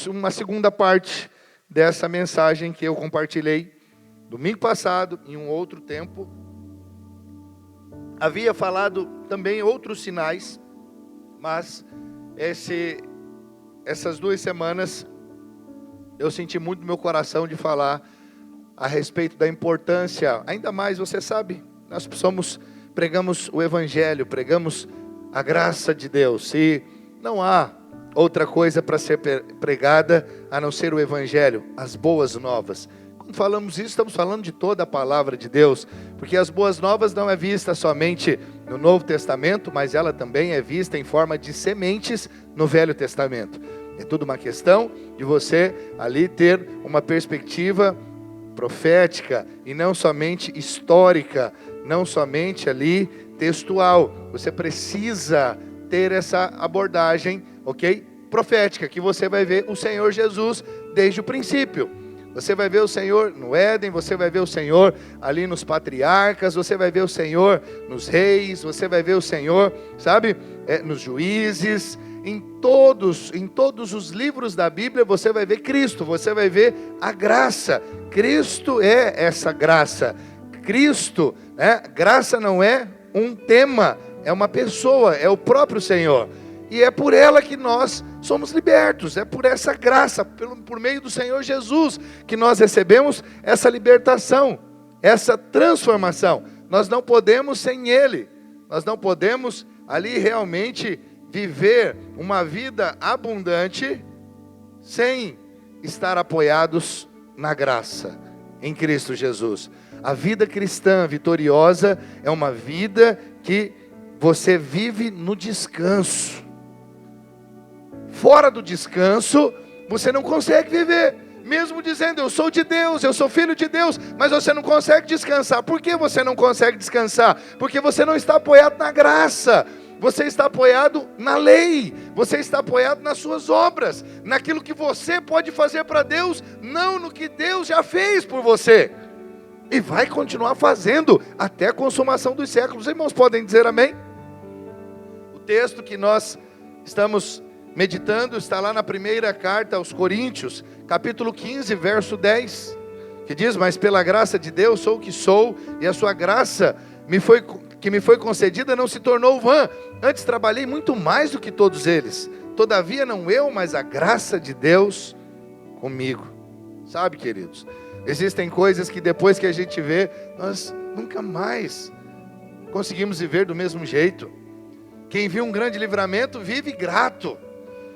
uma segunda parte dessa mensagem que eu compartilhei domingo passado, em um outro tempo. Havia falado também outros sinais, mas essas 2 semanas eu senti muito no meu coração de falar a respeito da importância, ainda mais, você sabe, nós pregamos o Evangelho, pregamos a graça de Deus, e não há outra coisa para ser pregada a não ser o Evangelho, as boas novas. Quando falamos isso, estamos falando de toda a palavra de Deus, porque as boas novas não é vista somente no Novo Testamento, mas ela também é vista em forma de sementes no Velho Testamento. É tudo uma questão de você ali ter uma perspectiva profética e não somente histórica, não somente ali textual. Você precisa ter essa abordagem, ok? Profética, que você vai ver o Senhor Jesus desde o princípio. Você vai ver o Senhor no Éden, você vai ver o Senhor ali nos patriarcas, você vai ver o Senhor nos reis, você vai ver o Senhor, sabe, nos juízes. Em todos os livros da Bíblia você vai ver Cristo, você vai ver a graça. Cristo é essa graça. Cristo, graça não é um tema, é uma pessoa, é o próprio Senhor. E é por ela que nós somos libertos, é por essa graça, por meio do Senhor Jesus, que nós recebemos essa libertação, essa transformação. Nós não podemos sem Ele, nós não podemos ali realmente viver uma vida abundante sem estar apoiados na graça, em Cristo Jesus. A vida cristã vitoriosa é uma vida que você vive no descanso. Fora do descanso, você não consegue viver. Mesmo dizendo, eu sou de Deus, eu sou filho de Deus, mas você não consegue descansar. Por que você não consegue descansar? Porque você não está apoiado na graça. Você está apoiado na lei. Você está apoiado nas suas obras. Naquilo que você pode fazer para Deus, não no que Deus já fez por você. E vai continuar fazendo até a consumação dos séculos. Os irmãos podem dizer amém? O texto que nós estamos meditando está lá na primeira carta aos Coríntios, capítulo 15, verso 10, que diz, mas pela graça de Deus sou o que sou, e a sua graça que me foi concedida não se tornou vã, antes trabalhei muito mais do que todos eles, todavia não eu, mas a graça de Deus comigo. Sabe, queridos, existem coisas que depois que a gente vê, nós nunca mais conseguimos viver do mesmo jeito. Quem viu um grande livramento, vive grato.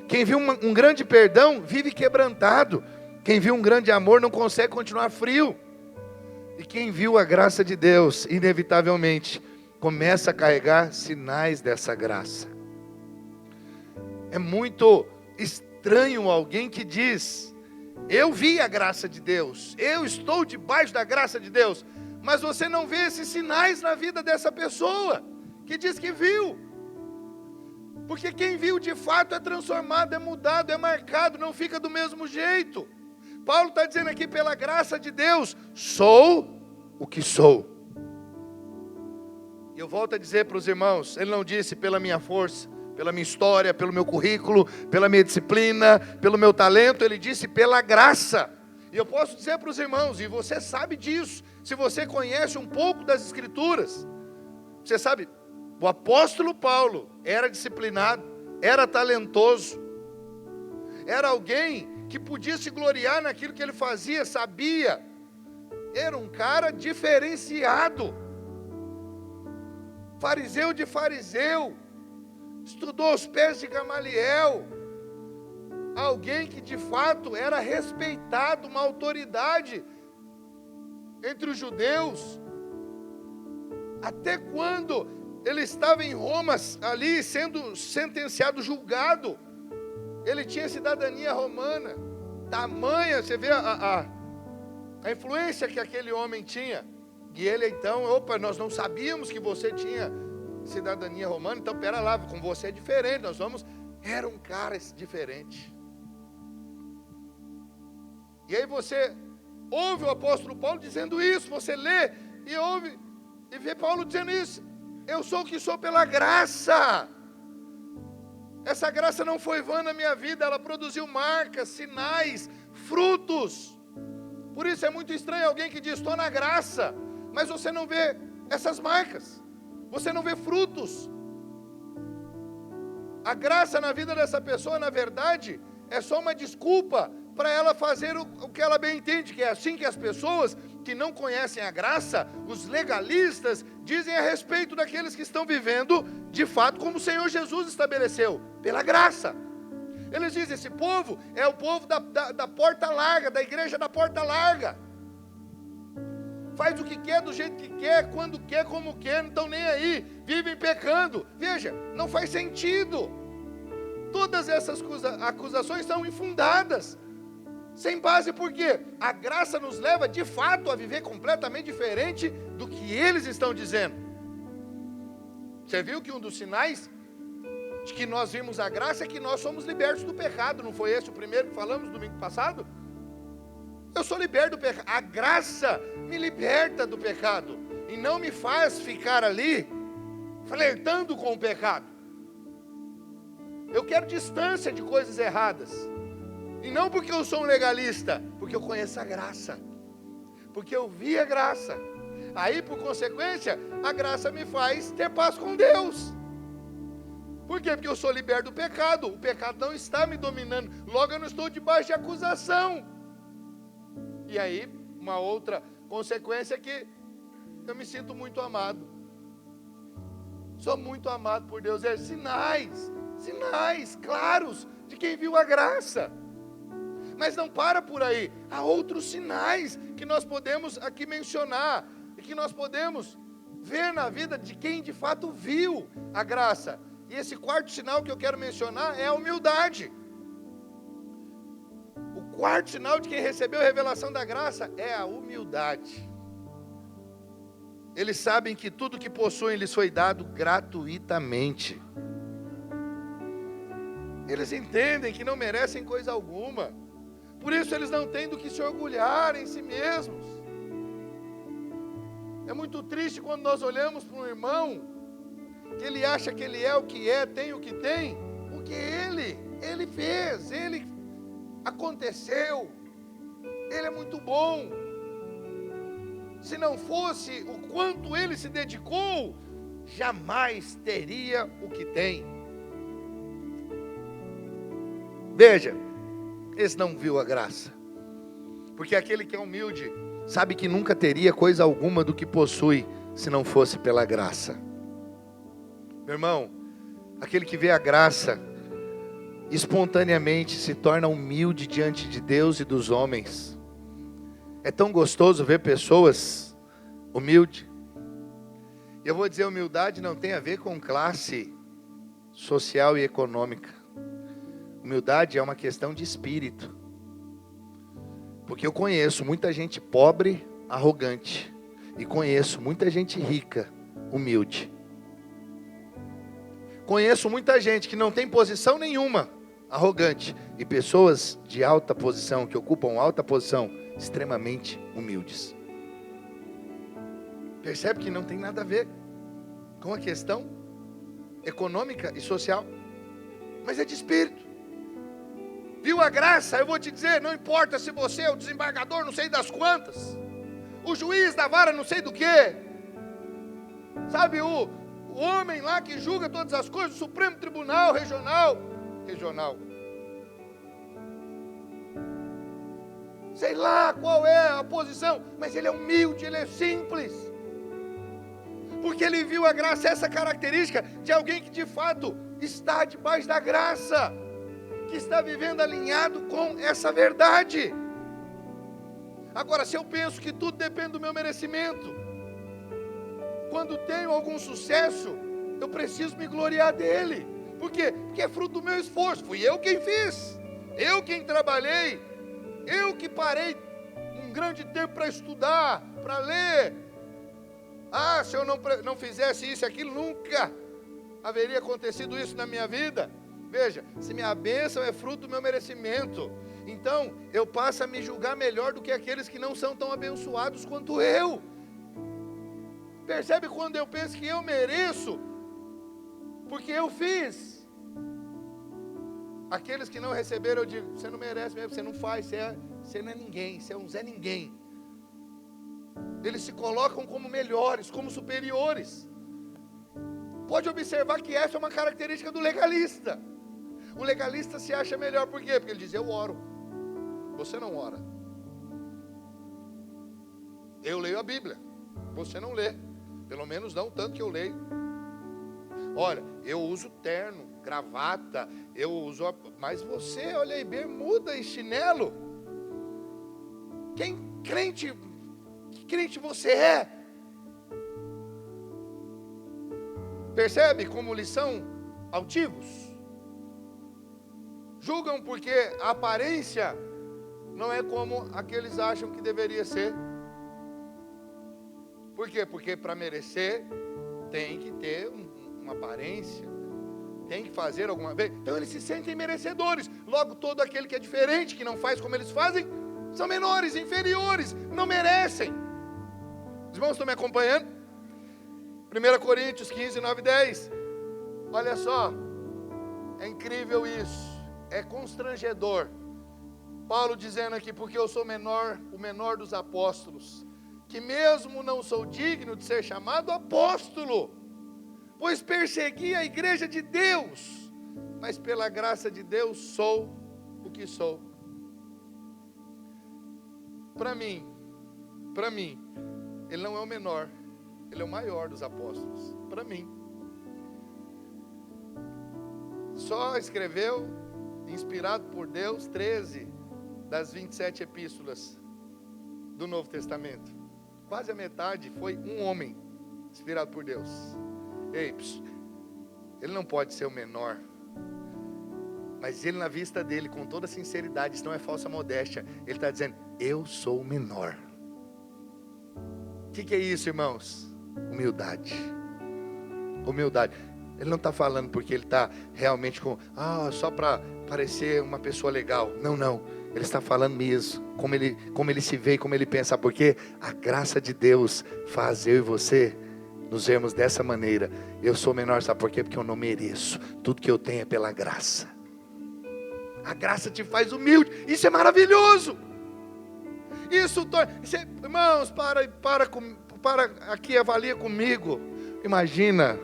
Quem viu um grande perdão, vive quebrantado. Quem viu um grande amor, não consegue continuar frio. E quem viu a graça de Deus, inevitavelmente, começa a carregar sinais dessa graça. É muito estranho alguém que diz, eu vi a graça de Deus, eu estou debaixo da graça de Deus, mas você não vê esses sinais na vida dessa pessoa, que diz que viu. Porque quem viu de fato é transformado, é mudado, é marcado, não fica do mesmo jeito. Paulo está dizendo aqui, pela graça de Deus, sou o que sou. E eu volto a dizer para os irmãos, ele não disse pela minha força, pela minha história, pelo meu currículo, pela minha disciplina, pelo meu talento, ele disse pela graça. E eu posso dizer para os irmãos, e você sabe disso, se você conhece um pouco das Escrituras, você sabe, o apóstolo Paulo era disciplinado, era talentoso, era alguém que podia se gloriar naquilo que ele fazia, sabia, era um cara diferenciado, fariseu de fariseu, estudou aos pés de Gamaliel, alguém que de fato era respeitado, uma autoridade entre os judeus, até quando ele estava em Roma, ali sendo sentenciado, julgado. Ele tinha cidadania romana. Tamanha, você vê a influência que aquele homem tinha. E ele então, nós não sabíamos que você tinha cidadania romana, então pera lá, com você é diferente, era um cara diferente. E aí você ouve o apóstolo Paulo dizendo isso, você lê e ouve, e vê Paulo dizendo isso. Eu sou o que sou pela graça. Essa graça não foi vã na minha vida, ela produziu marcas, sinais, frutos. Por isso é muito estranho alguém que diz, estou na graça, mas você não vê essas marcas, você não vê frutos. A graça na vida dessa pessoa, na verdade, é só uma desculpa para ela fazer o que ela bem entende, que é assim que as pessoas que não conhecem a graça, os legalistas, dizem a respeito daqueles que estão vivendo, de fato, como o Senhor Jesus estabeleceu, pela graça. Eles dizem, esse povo é o povo da porta larga, da igreja da porta larga. Faz o que quer, do jeito que quer, quando quer, como quer, não estão nem aí, vivem pecando. Veja, não faz sentido. Todas essas acusações são infundadas, sem base, porque a graça nos leva de fato a viver completamente diferente do que eles estão dizendo. Você viu que um dos sinais de que nós vimos a graça é que nós somos libertos do pecado, não foi esse o primeiro que falamos domingo passado? Eu sou liberto do pecado, a graça me liberta do pecado, e não me faz ficar ali, flertando com o pecado. Eu quero distância de coisas erradas, e não porque eu sou um legalista, porque eu conheço a graça, porque eu vi a graça, aí por consequência, a graça me faz ter paz com Deus. Por quê? Porque eu sou liberto do pecado, o pecado não está me dominando, logo eu não estou debaixo de acusação. E aí, uma outra consequência é que eu me sinto muito amado. Sou muito amado por Deus. É sinais claros de quem viu a graça. Mas não para por aí. Há outros sinais que nós podemos aqui mencionar e que nós podemos ver na vida de quem de fato viu a graça. E esse quarto sinal que eu quero mencionar é a humildade. O quarto sinal de quem recebeu a revelação da graça é a humildade. Eles sabem que tudo que possuem lhes foi dado gratuitamente. Eles entendem que não merecem coisa alguma. Por isso eles não têm do que se orgulhar em si mesmos. É muito triste quando nós olhamos para um irmão que ele acha que ele é o que é, tem o que tem, porque ele fez, ele aconteceu, ele é muito bom. Se não fosse o quanto ele se dedicou, jamais teria o que tem. Veja, esse não viu a graça, porque aquele que é humilde sabe que nunca teria coisa alguma do que possui se não fosse pela graça. Meu irmão, aquele que vê a graça espontaneamente se torna humilde diante de Deus e dos homens. É tão gostoso ver pessoas humildes. Eu vou dizer, humildade não tem a ver com classe social e econômica. Humildade é uma questão de espírito. Porque eu conheço muita gente pobre, arrogante, e conheço muita gente rica, humilde. Conheço muita gente que não tem posição nenhuma, arrogante, e pessoas de alta posição, que ocupam alta posição, extremamente humildes. Percebe que não tem nada a ver com a questão econômica e social, mas é de espírito. Viu a graça? Eu vou te dizer, não importa se você é o desembargador não sei das quantas, o juiz da vara não sei do que, sabe, o homem lá que julga todas as coisas, o Supremo Tribunal Regional, sei lá qual é a posição, mas ele é humilde, ele é simples, porque ele viu a graça, essa característica de alguém que de fato está debaixo da graça, que está vivendo alinhado com essa verdade. Agora, se eu penso que tudo depende do meu merecimento, quando tenho algum sucesso, eu preciso me gloriar dele. Por quê? Porque é fruto do meu esforço. Fui eu quem fiz, eu quem trabalhei, eu que parei um grande tempo para estudar, para ler. Ah, se eu não fizesse isso e aquilo, nunca haveria acontecido isso na minha vida. Veja, se minha bênção é fruto do meu merecimento, então eu passo a me julgar melhor do que aqueles que não são tão abençoados quanto eu. Percebe quando eu penso que eu mereço, porque eu fiz, Aqueles que não receberam, eu digo, você não merece mesmo, você não faz, você não é ninguém, você é um Zé Ninguém. Eles se colocam como melhores, como superiores. Pode observar que essa é uma característica do legalista. O legalista se acha melhor, por quê? Porque ele diz, eu oro, você não ora. Eu leio a Bíblia, você não lê, pelo menos não tanto que eu leio. Olha, eu uso terno, gravata, eu uso, mas você, olha aí, bermuda e chinelo. Que crente você é? Percebe como eles são altivos? Julgam porque a aparência não é como aqueles acham que deveria ser. Por quê? Porque para merecer tem que ter uma aparência, tem que fazer alguma vez. Então eles se sentem merecedores. Logo, todo aquele que é diferente, que não faz como eles fazem, são menores, inferiores, não merecem. Os irmãos estão me acompanhando? 1 Coríntios 15, 9 e 10. Olha só, é incrível isso, é constrangedor. Paulo dizendo aqui, porque eu sou o menor dos apóstolos, que mesmo não sou digno de ser chamado apóstolo, pois persegui a igreja de Deus, mas pela graça de Deus sou o que sou. Para mim, ele não é o menor, ele é o maior dos apóstolos, para mim. Só escreveu, inspirado por Deus, 13 das 27 epístolas do Novo Testamento. Quase a metade foi um homem, inspirado por Deus. Ei, ele não pode ser o menor, mas ele, na vista dele, com toda sinceridade, isso não é falsa modéstia, ele está dizendo, eu sou o menor. O que é isso, irmãos? Humildade. Ele não está falando porque ele está realmente só para parecer uma pessoa legal. Não. Ele está falando mesmo, como ele se vê e como ele pensa. Porque a graça de Deus faz eu e você nos vermos dessa maneira. Eu sou menor, sabe por quê? Porque eu não mereço. Tudo que eu tenho é pela graça. A graça te faz humilde. Isso é maravilhoso. Irmãos, para aqui, avalia comigo. Imagina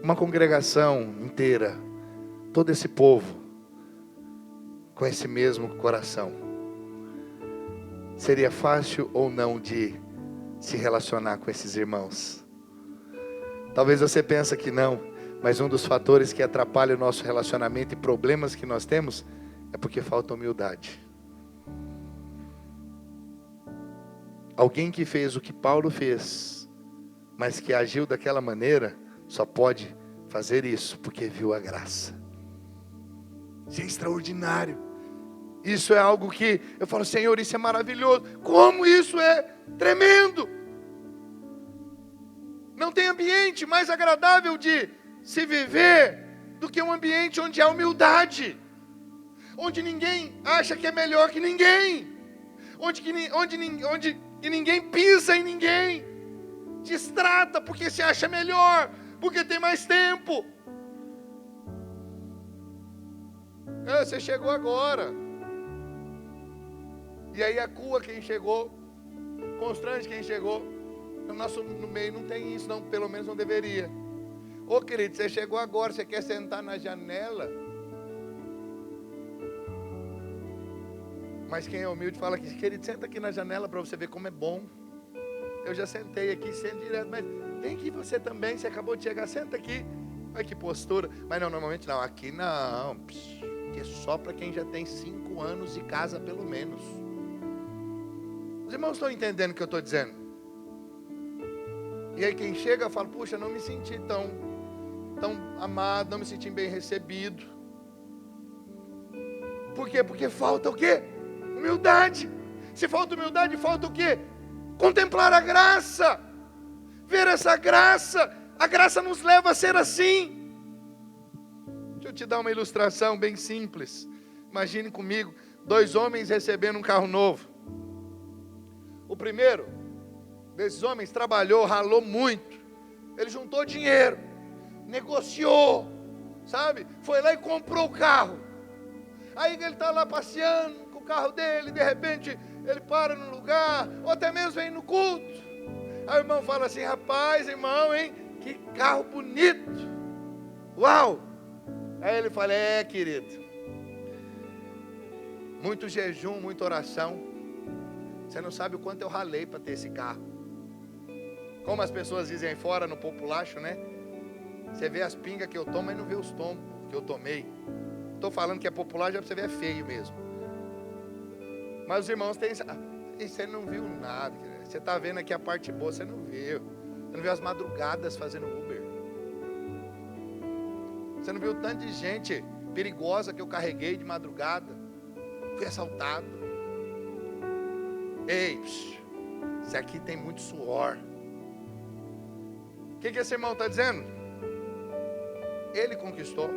uma congregação inteira, todo esse povo com esse mesmo coração. Seria fácil ou não de se relacionar com esses irmãos? Talvez você pense que não, mas um dos fatores que atrapalha o nosso relacionamento e problemas que nós temos é porque falta humildade. Alguém que fez o que Paulo fez, mas que agiu daquela maneira, só pode fazer isso porque viu a graça. Isso é extraordinário. Isso é algo que eu falo, Senhor, isso é maravilhoso. Como isso é tremendo. Não tem ambiente mais agradável de se viver do que um ambiente onde há humildade, onde ninguém acha que é melhor que ninguém, onde ninguém pisa em ninguém, destrata porque se acha melhor, porque tem mais tempo. Você chegou agora, e aí acua quem chegou, constrange quem chegou. No meio não tem isso, não, pelo menos não deveria. Ô querido, você chegou agora, você quer sentar na janela? Mas quem é humilde fala aqui, querido, senta aqui na janela para você ver como é bom. Eu já sentei aqui, sento direto, mas tem que ir você também, você acabou de chegar, senta aqui. Olha que postura. Mas não, normalmente não, aqui não, que é só para quem já tem 5 anos de casa pelo menos. Os irmãos estão entendendo o que eu estou dizendo? E aí quem chega fala, puxa, não me senti tão amado, não me senti bem recebido. Por quê? Porque falta o quê? Humildade. Se falta humildade, falta o quê? Contemplar a graça. Ver essa graça. A graça nos leva a ser assim. Deixa eu te dar uma ilustração bem simples. Imagine comigo, 2 homens recebendo um carro novo. O primeiro desses homens trabalhou, ralou muito. Ele juntou dinheiro, negociou, sabe? Foi lá e comprou o carro. Aí ele está lá passeando com o carro dele, de repente ele para no lugar, ou até mesmo vem no culto. Aí o irmão fala assim: rapaz, irmão, hein, que carro bonito, uau. Aí ele fala: é, querido, muito jejum, muita oração, você não sabe o quanto eu ralei para ter esse carro. Como as pessoas dizem aí fora no populacho, né? Você vê as pingas que eu tomo, mas não vê os tombos que eu tomei. Estou falando que é popular, já para você ver, é feio mesmo. Mas os irmãos têm... Você não viu nada. Você está vendo aqui a parte boa, você não viu. Você não viu as madrugadas fazendo Uber. Você não viu o tanto de gente perigosa que eu carreguei de madrugada. Fui assaltado. Ei, isso aqui tem muito suor. O que esse irmão está dizendo? Ele conquistou.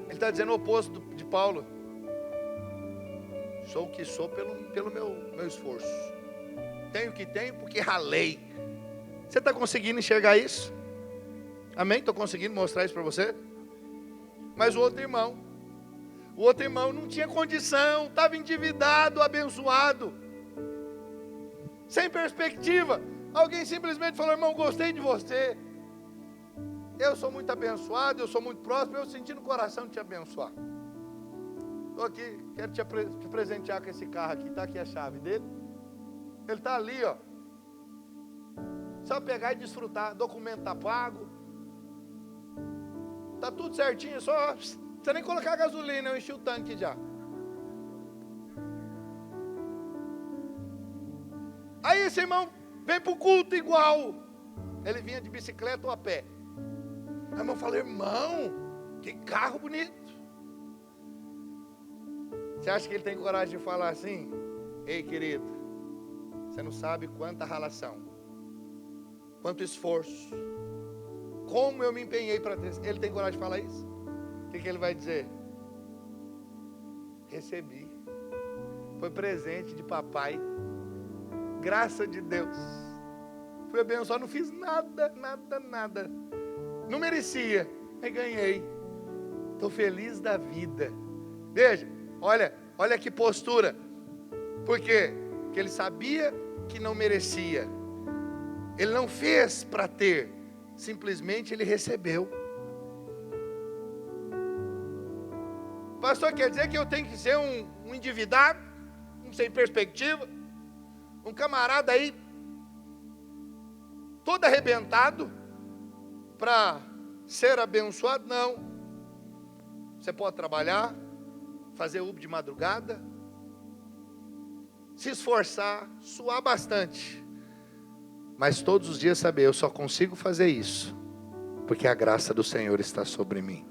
Ele está dizendo o oposto de Paulo. Sou o que sou pelo meu esforço. Tenho o que tenho porque ralei. Você está conseguindo enxergar isso? Amém? Estou conseguindo mostrar isso para você? Mas o outro irmão não tinha condição, estava endividado, abençoado, sem perspectiva. Alguém simplesmente falou: irmão, gostei de você, eu sou muito abençoado, eu sou muito próximo, eu senti no coração de te abençoar. Estou aqui, quero te presentear com esse carro aqui, está aqui a chave dele. Ele está ali, ó. Só pegar e desfrutar, documento está pago, está tudo certinho, só você nem colocar gasolina, eu enchi o tanque já. Aí esse irmão vem para o culto igual. Ele vinha de bicicleta ou a pé. Aí o irmão fala: irmão, que carro bonito. Você acha que ele tem coragem de falar assim? Ei, querido, você não sabe quanta ralação, quanto esforço, como eu me empenhei para ter. Ele tem coragem de falar isso? O que ele vai dizer? Recebi, foi presente de papai, graça de Deus, fui abençoado, não fiz nada, não merecia, mas ganhei, estou feliz da vida. Veja, olha que postura. Por quê? Porque ele sabia que não merecia, ele não fez para ter, simplesmente ele recebeu. Pastor, quer dizer que eu tenho que ser um endividado, um sem perspectiva, um camarada aí todo arrebentado para ser abençoado? Não. Você pode trabalhar, fazer Uber de madrugada, se esforçar, suar bastante, mas todos os dias saber: eu só consigo fazer isso porque a graça do Senhor está sobre mim.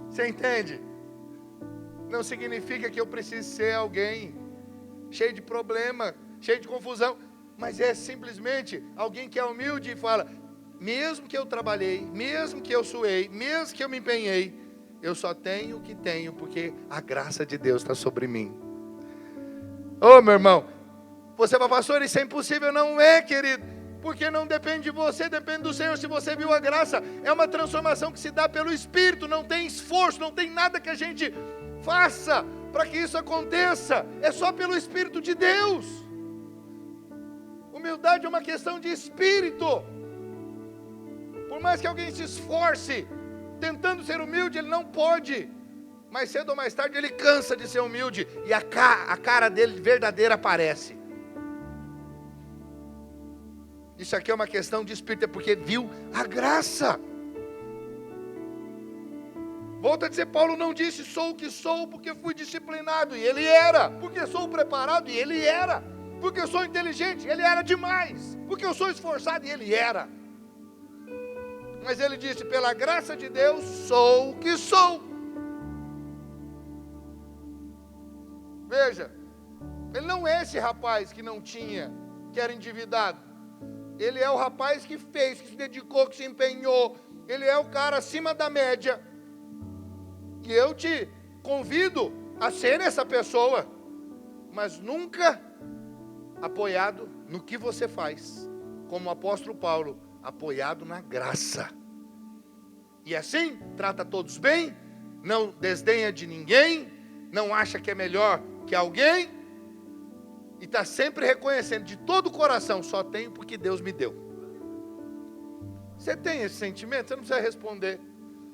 Você entende? Não significa que eu precise ser alguém cheio de problema, cheio de confusão, mas é simplesmente alguém que é humilde e fala: mesmo que eu trabalhei, mesmo que eu suei, mesmo que eu me empenhei, eu só tenho o que tenho porque a graça de Deus está sobre mim. Ô, meu irmão, você vai: pastor, isso é impossível. Não é, querido, porque não depende de você, depende do Senhor. Se você viu a graça, é uma transformação que se dá pelo Espírito, não tem esforço, não tem nada que a gente faça para que isso aconteça, é só pelo Espírito de Deus. Humildade é uma questão de espírito. Por mais que alguém se esforce tentando ser humilde, ele não pode. Mais cedo ou mais tarde ele cansa de ser humilde e a cara dele verdadeira aparece. Isso aqui é uma questão de espírito, é porque viu a graça. Volto a dizer, Paulo não disse: sou o que sou porque fui disciplinado, e ele era. Porque sou preparado, e ele era. Porque sou inteligente, ele era demais. Porque eu sou esforçado, e ele era. Mas ele disse: pela graça de Deus, sou o que sou. Veja, ele não é esse rapaz que não tinha, que era endividado. Ele é o rapaz que fez, que se dedicou, que se empenhou. Ele é o cara acima da média. E eu te convido a ser essa pessoa, mas nunca apoiado no que você faz, como o apóstolo Paulo, apoiado na graça. E assim, trata todos bem, não desdenha de ninguém, não acha que é melhor que alguém, e está sempre reconhecendo de todo o coração, só tenho porque Deus me deu. Você tem esse sentimento? Você não precisa responder.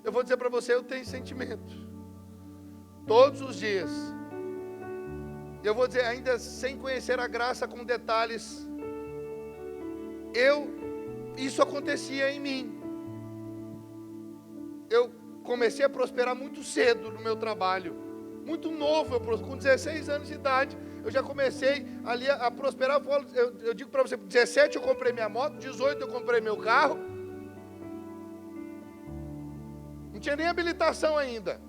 Eu vou dizer para você, eu tenho sentimento. Todos os dias. Eu vou dizer, ainda sem conhecer a graça com detalhes, isso acontecia em mim. Eu comecei a prosperar muito cedo no meu trabalho. Muito novo, com 16 anos de idade, eu já comecei ali a prosperar. Eu digo para você, com 17 eu comprei minha moto, 18 eu comprei meu carro. Não tinha nem habilitação ainda.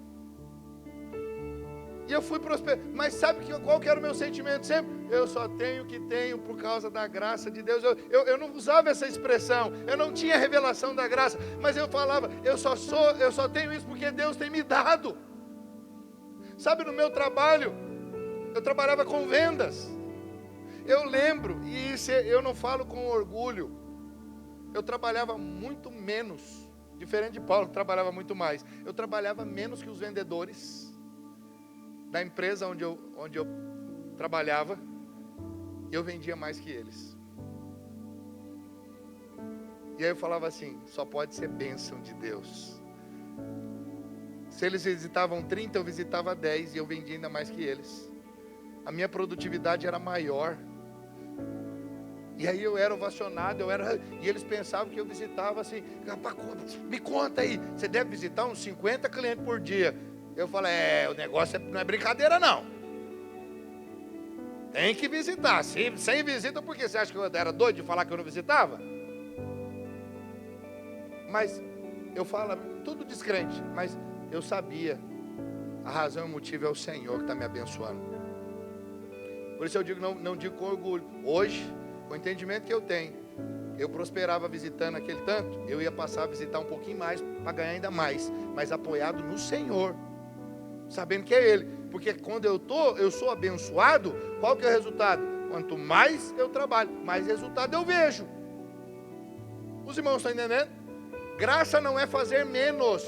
E eu fui prosperando. Mas sabe qual que era o meu sentimento sempre? Eu só tenho o que tenho por causa da graça de Deus. Eu não usava essa expressão. Eu não tinha revelação da graça. Mas eu falava, eu só tenho isso porque Deus tem me dado. Sabe, no meu trabalho, eu trabalhava com vendas. Eu lembro, e isso eu não falo com orgulho, eu trabalhava muito menos. Diferente de Paulo, que trabalhava muito mais. Eu trabalhava menos que os vendedores da empresa onde eu trabalhava, eu vendia mais que eles. E aí eu falava assim, só pode ser bênção de Deus. Se eles visitavam 30, eu visitava 10 e eu vendia ainda mais que eles. A minha produtividade era maior. E aí eu era ovacionado, e eles pensavam que eu visitava assim, me conta aí, você deve visitar uns 50 clientes por dia. Eu falei, o negócio não é brincadeira não. Tem que visitar, sem visita, por que você acha que eu era doido de falar que eu não visitava? Mas eu falo, tudo descrente, mas eu sabia, a razão e o motivo é o Senhor que está me abençoando. Por isso eu digo, não digo com orgulho. Hoje, com o entendimento que eu tenho, eu prosperava visitando aquele tanto, eu ia passar a visitar um pouquinho mais, para ganhar ainda mais, mas apoiado no Senhor, sabendo que é Ele, porque quando eu sou abençoado, qual que é o resultado? Quanto mais eu trabalho, mais resultado eu vejo. Os irmãos estão entendendo? Graça não é fazer menos,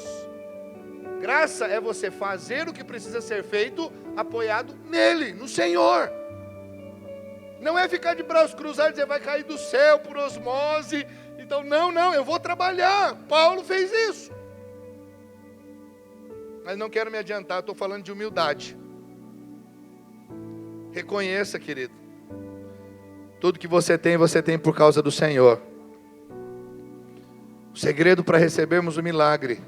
graça é você fazer o que precisa ser feito, apoiado nele, no Senhor. Não é ficar de braços cruzados e dizer, vai cair do céu por osmose. Então, não, eu vou trabalhar. Paulo fez isso. Mas não quero me adiantar, estou falando de humildade. Reconheça, querido. Tudo que você tem por causa do Senhor. O segredo para recebermos o milagre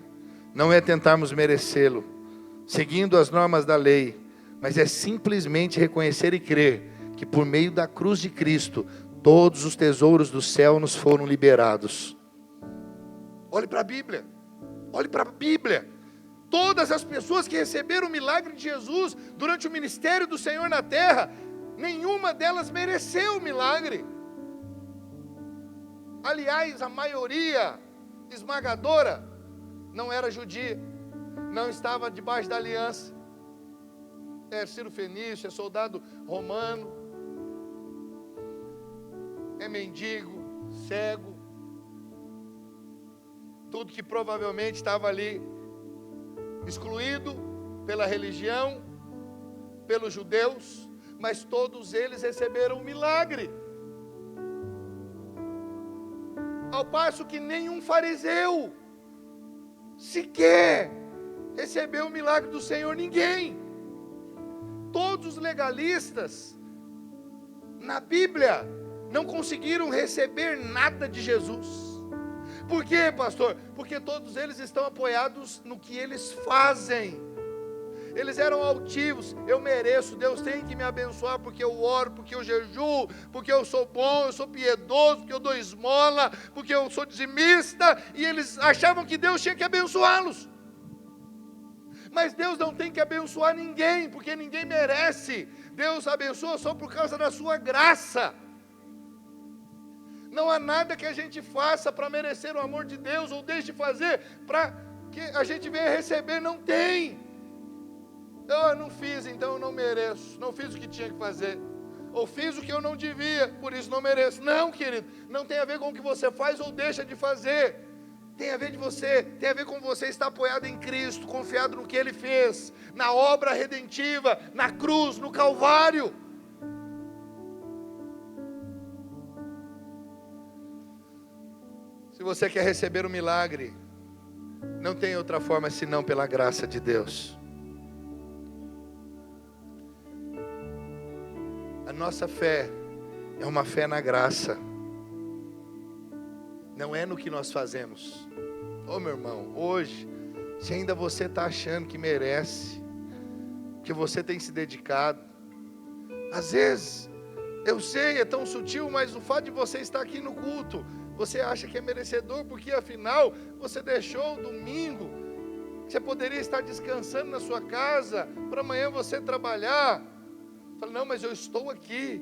não é tentarmos merecê-lo, seguindo as normas da lei, mas é simplesmente reconhecer e crer que por meio da cruz de Cristo, todos os tesouros do céu nos foram liberados. Olhe para a Bíblia. Olhe para a Bíblia. Todas as pessoas que receberam o milagre de Jesus durante o ministério do Senhor na terra, nenhuma delas mereceu o milagre. Aliás, a maioria esmagadora não era judia, não estava debaixo da aliança. É Ciro Fenício, é soldado romano, é mendigo, cego, tudo que provavelmente estava ali excluído pela religião, pelos judeus, mas todos eles receberam um milagre. Ao passo que nenhum fariseu sequer recebeu o milagre do Senhor, ninguém. Todos os legalistas na Bíblia não conseguiram receber nada de Jesus. Por quê, pastor? Porque todos eles estão apoiados no que eles fazem. Eles eram altivos, eu mereço, Deus tem que me abençoar porque eu oro, porque eu jejuo, porque eu sou bom, eu sou piedoso, porque eu dou esmola, porque eu sou dizimista, e eles achavam que Deus tinha que abençoá-los. Mas Deus não tem que abençoar ninguém, porque ninguém merece. Deus abençoa só por causa da sua graça. Não há nada que a gente faça para merecer o amor de Deus, ou deixe de fazer para que a gente venha receber, não tem. Eu não fiz, então eu não mereço. Não fiz o que tinha que fazer. Ou fiz o que eu não devia, por isso não mereço. Não, querido, não tem a ver com o que você faz ou deixa de fazer. Tem a ver com você estar apoiado em Cristo, confiado no que Ele fez, na obra redentiva, na cruz, no Calvário. Se você quer receber um milagre, não tem outra forma senão pela graça de Deus. A nossa fé é uma fé na graça. Não é no que nós fazemos. Ô meu irmão, hoje, se ainda você está achando que merece, que você tem se dedicado, às vezes, eu sei, é tão sutil, mas o fato de você estar aqui no culto, você acha que é merecedor, porque afinal, você deixou o domingo, você poderia estar descansando na sua casa, para amanhã você trabalhar. Fala, não, mas eu estou aqui.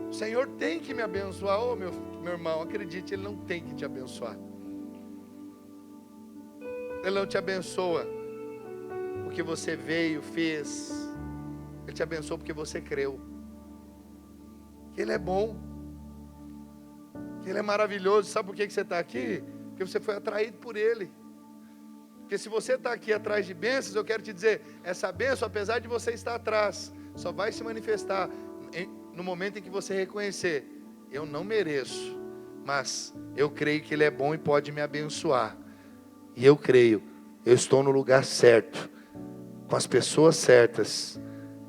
O Senhor tem que me abençoar. Ô meu irmão, acredite, Ele não tem que te abençoar. Ele não te abençoa porque você veio, fez. Ele te abençoa porque você creu. Que Ele é bom. Que Ele é maravilhoso. Sabe por que você está aqui? Porque você foi atraído por Ele. Porque se você está aqui atrás de bênçãos, eu quero te dizer, essa bênção, apesar de você estar atrás, só vai se manifestar no momento em que você reconhecer, eu não mereço, mas eu creio que Ele é bom e pode me abençoar. E eu creio, eu estou no lugar certo, com as pessoas certas,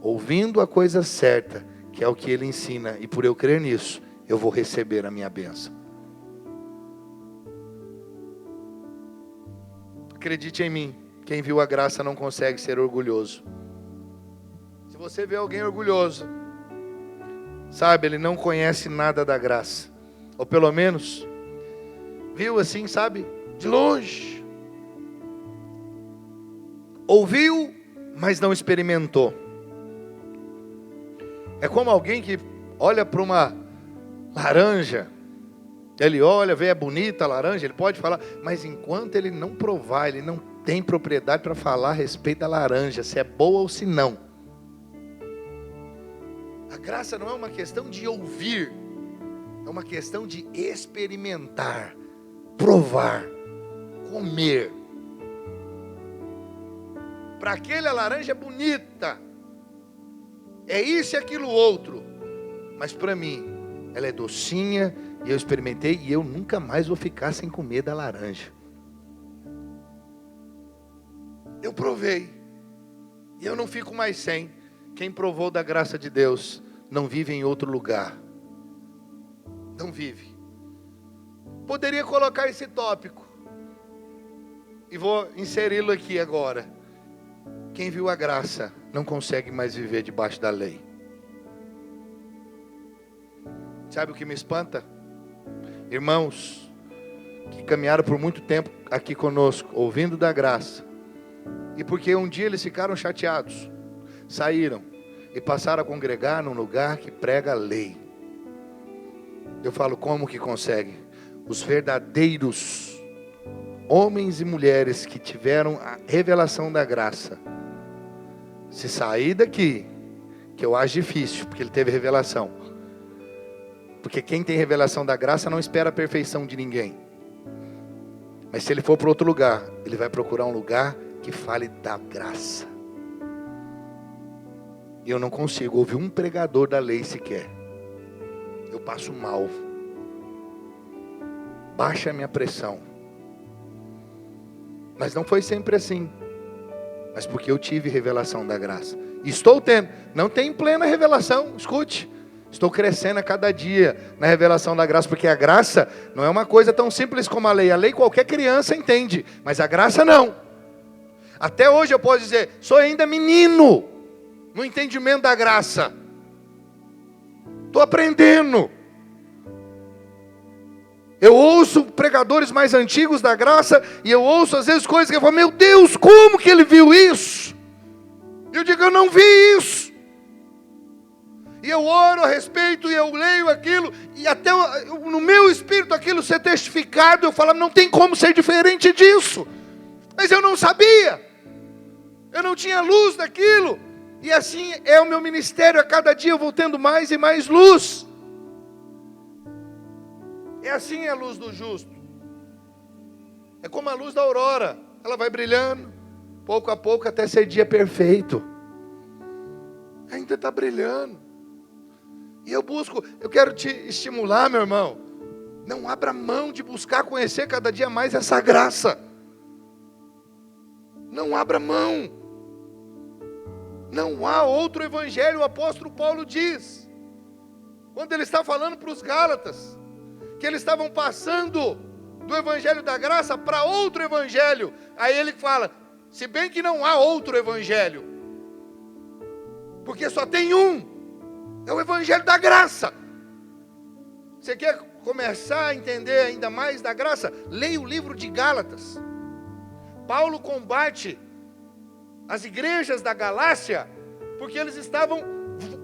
ouvindo a coisa certa, que é o que Ele ensina, e por eu crer nisso, eu vou receber a minha bênção. Acredite em mim, quem viu a graça não consegue ser orgulhoso. Se você vê alguém orgulhoso, sabe, ele não conhece nada da graça, ou pelo menos, viu assim, sabe, de longe. Ouviu, mas não experimentou. É como alguém que olha para uma laranja, ele olha, vê, é bonita a laranja, ele pode falar, mas enquanto ele não provar, ele não tem propriedade para falar a respeito da laranja, se é boa ou se não. A graça não é uma questão de ouvir, é uma questão de experimentar, provar, comer. Para aquele a laranja é bonita, é isso e aquilo outro, mas para mim ela é docinha, e eu experimentei e eu nunca mais vou ficar sem comer da laranja. Eu provei e eu não fico mais sem. Quem provou da graça de Deus não vive em outro lugar. Não vive. Poderia colocar esse tópico e vou inseri-lo aqui agora. Quem viu a graça não consegue mais viver debaixo da lei. Sabe o que me espanta? Irmãos que caminharam por muito tempo aqui conosco, ouvindo da graça, e porque um dia eles ficaram chateados, saíram e passaram a congregar num lugar que prega a lei. Eu falo, como que consegue? Os verdadeiros homens e mulheres que tiveram a revelação da graça, se sair daqui, que eu acho difícil, porque ele teve revelação. Porque quem tem revelação da graça não espera a perfeição de ninguém. Mas se ele for para outro lugar, ele vai procurar um lugar que fale da graça. E eu não consigo ouvir um pregador da lei sequer. Eu passo mal. Baixa a minha pressão. Mas não foi sempre assim. Mas porque eu tive revelação da graça. Estou tendo. Não tem plena revelação, escute. Estou crescendo a cada dia na revelação da graça, porque a graça não é uma coisa tão simples como a lei. A lei qualquer criança entende, mas a graça não. Até hoje eu posso dizer, sou ainda menino no entendimento da graça. Estou aprendendo. Eu ouço pregadores mais antigos da graça, e eu ouço às vezes coisas que eu falo, meu Deus, como que ele viu isso? E eu digo, eu não vi isso. E eu oro a respeito, e eu leio aquilo, e até no meu espírito aquilo ser testificado, eu falo, não tem como ser diferente disso. Mas eu não sabia, eu não tinha luz daquilo, e assim é o meu ministério, a cada dia eu vou tendo mais e mais luz. E assim é a luz do justo. É como a luz da aurora, ela vai brilhando, pouco a pouco até ser dia perfeito. Ainda está brilhando. E eu quero te estimular, meu irmão. Não abra mão de buscar conhecer cada dia mais essa graça. Não abra mão. Não há outro evangelho, o apóstolo Paulo diz. Quando ele está falando para os Gálatas, que eles estavam passando do evangelho da graça para outro evangelho. Aí ele fala, se bem que não há outro evangelho, porque só tem um, é o evangelho da graça. Você quer começar a entender ainda mais da graça? Leia o livro de Gálatas. Paulo combate as igrejas da Galácia, porque eles estavam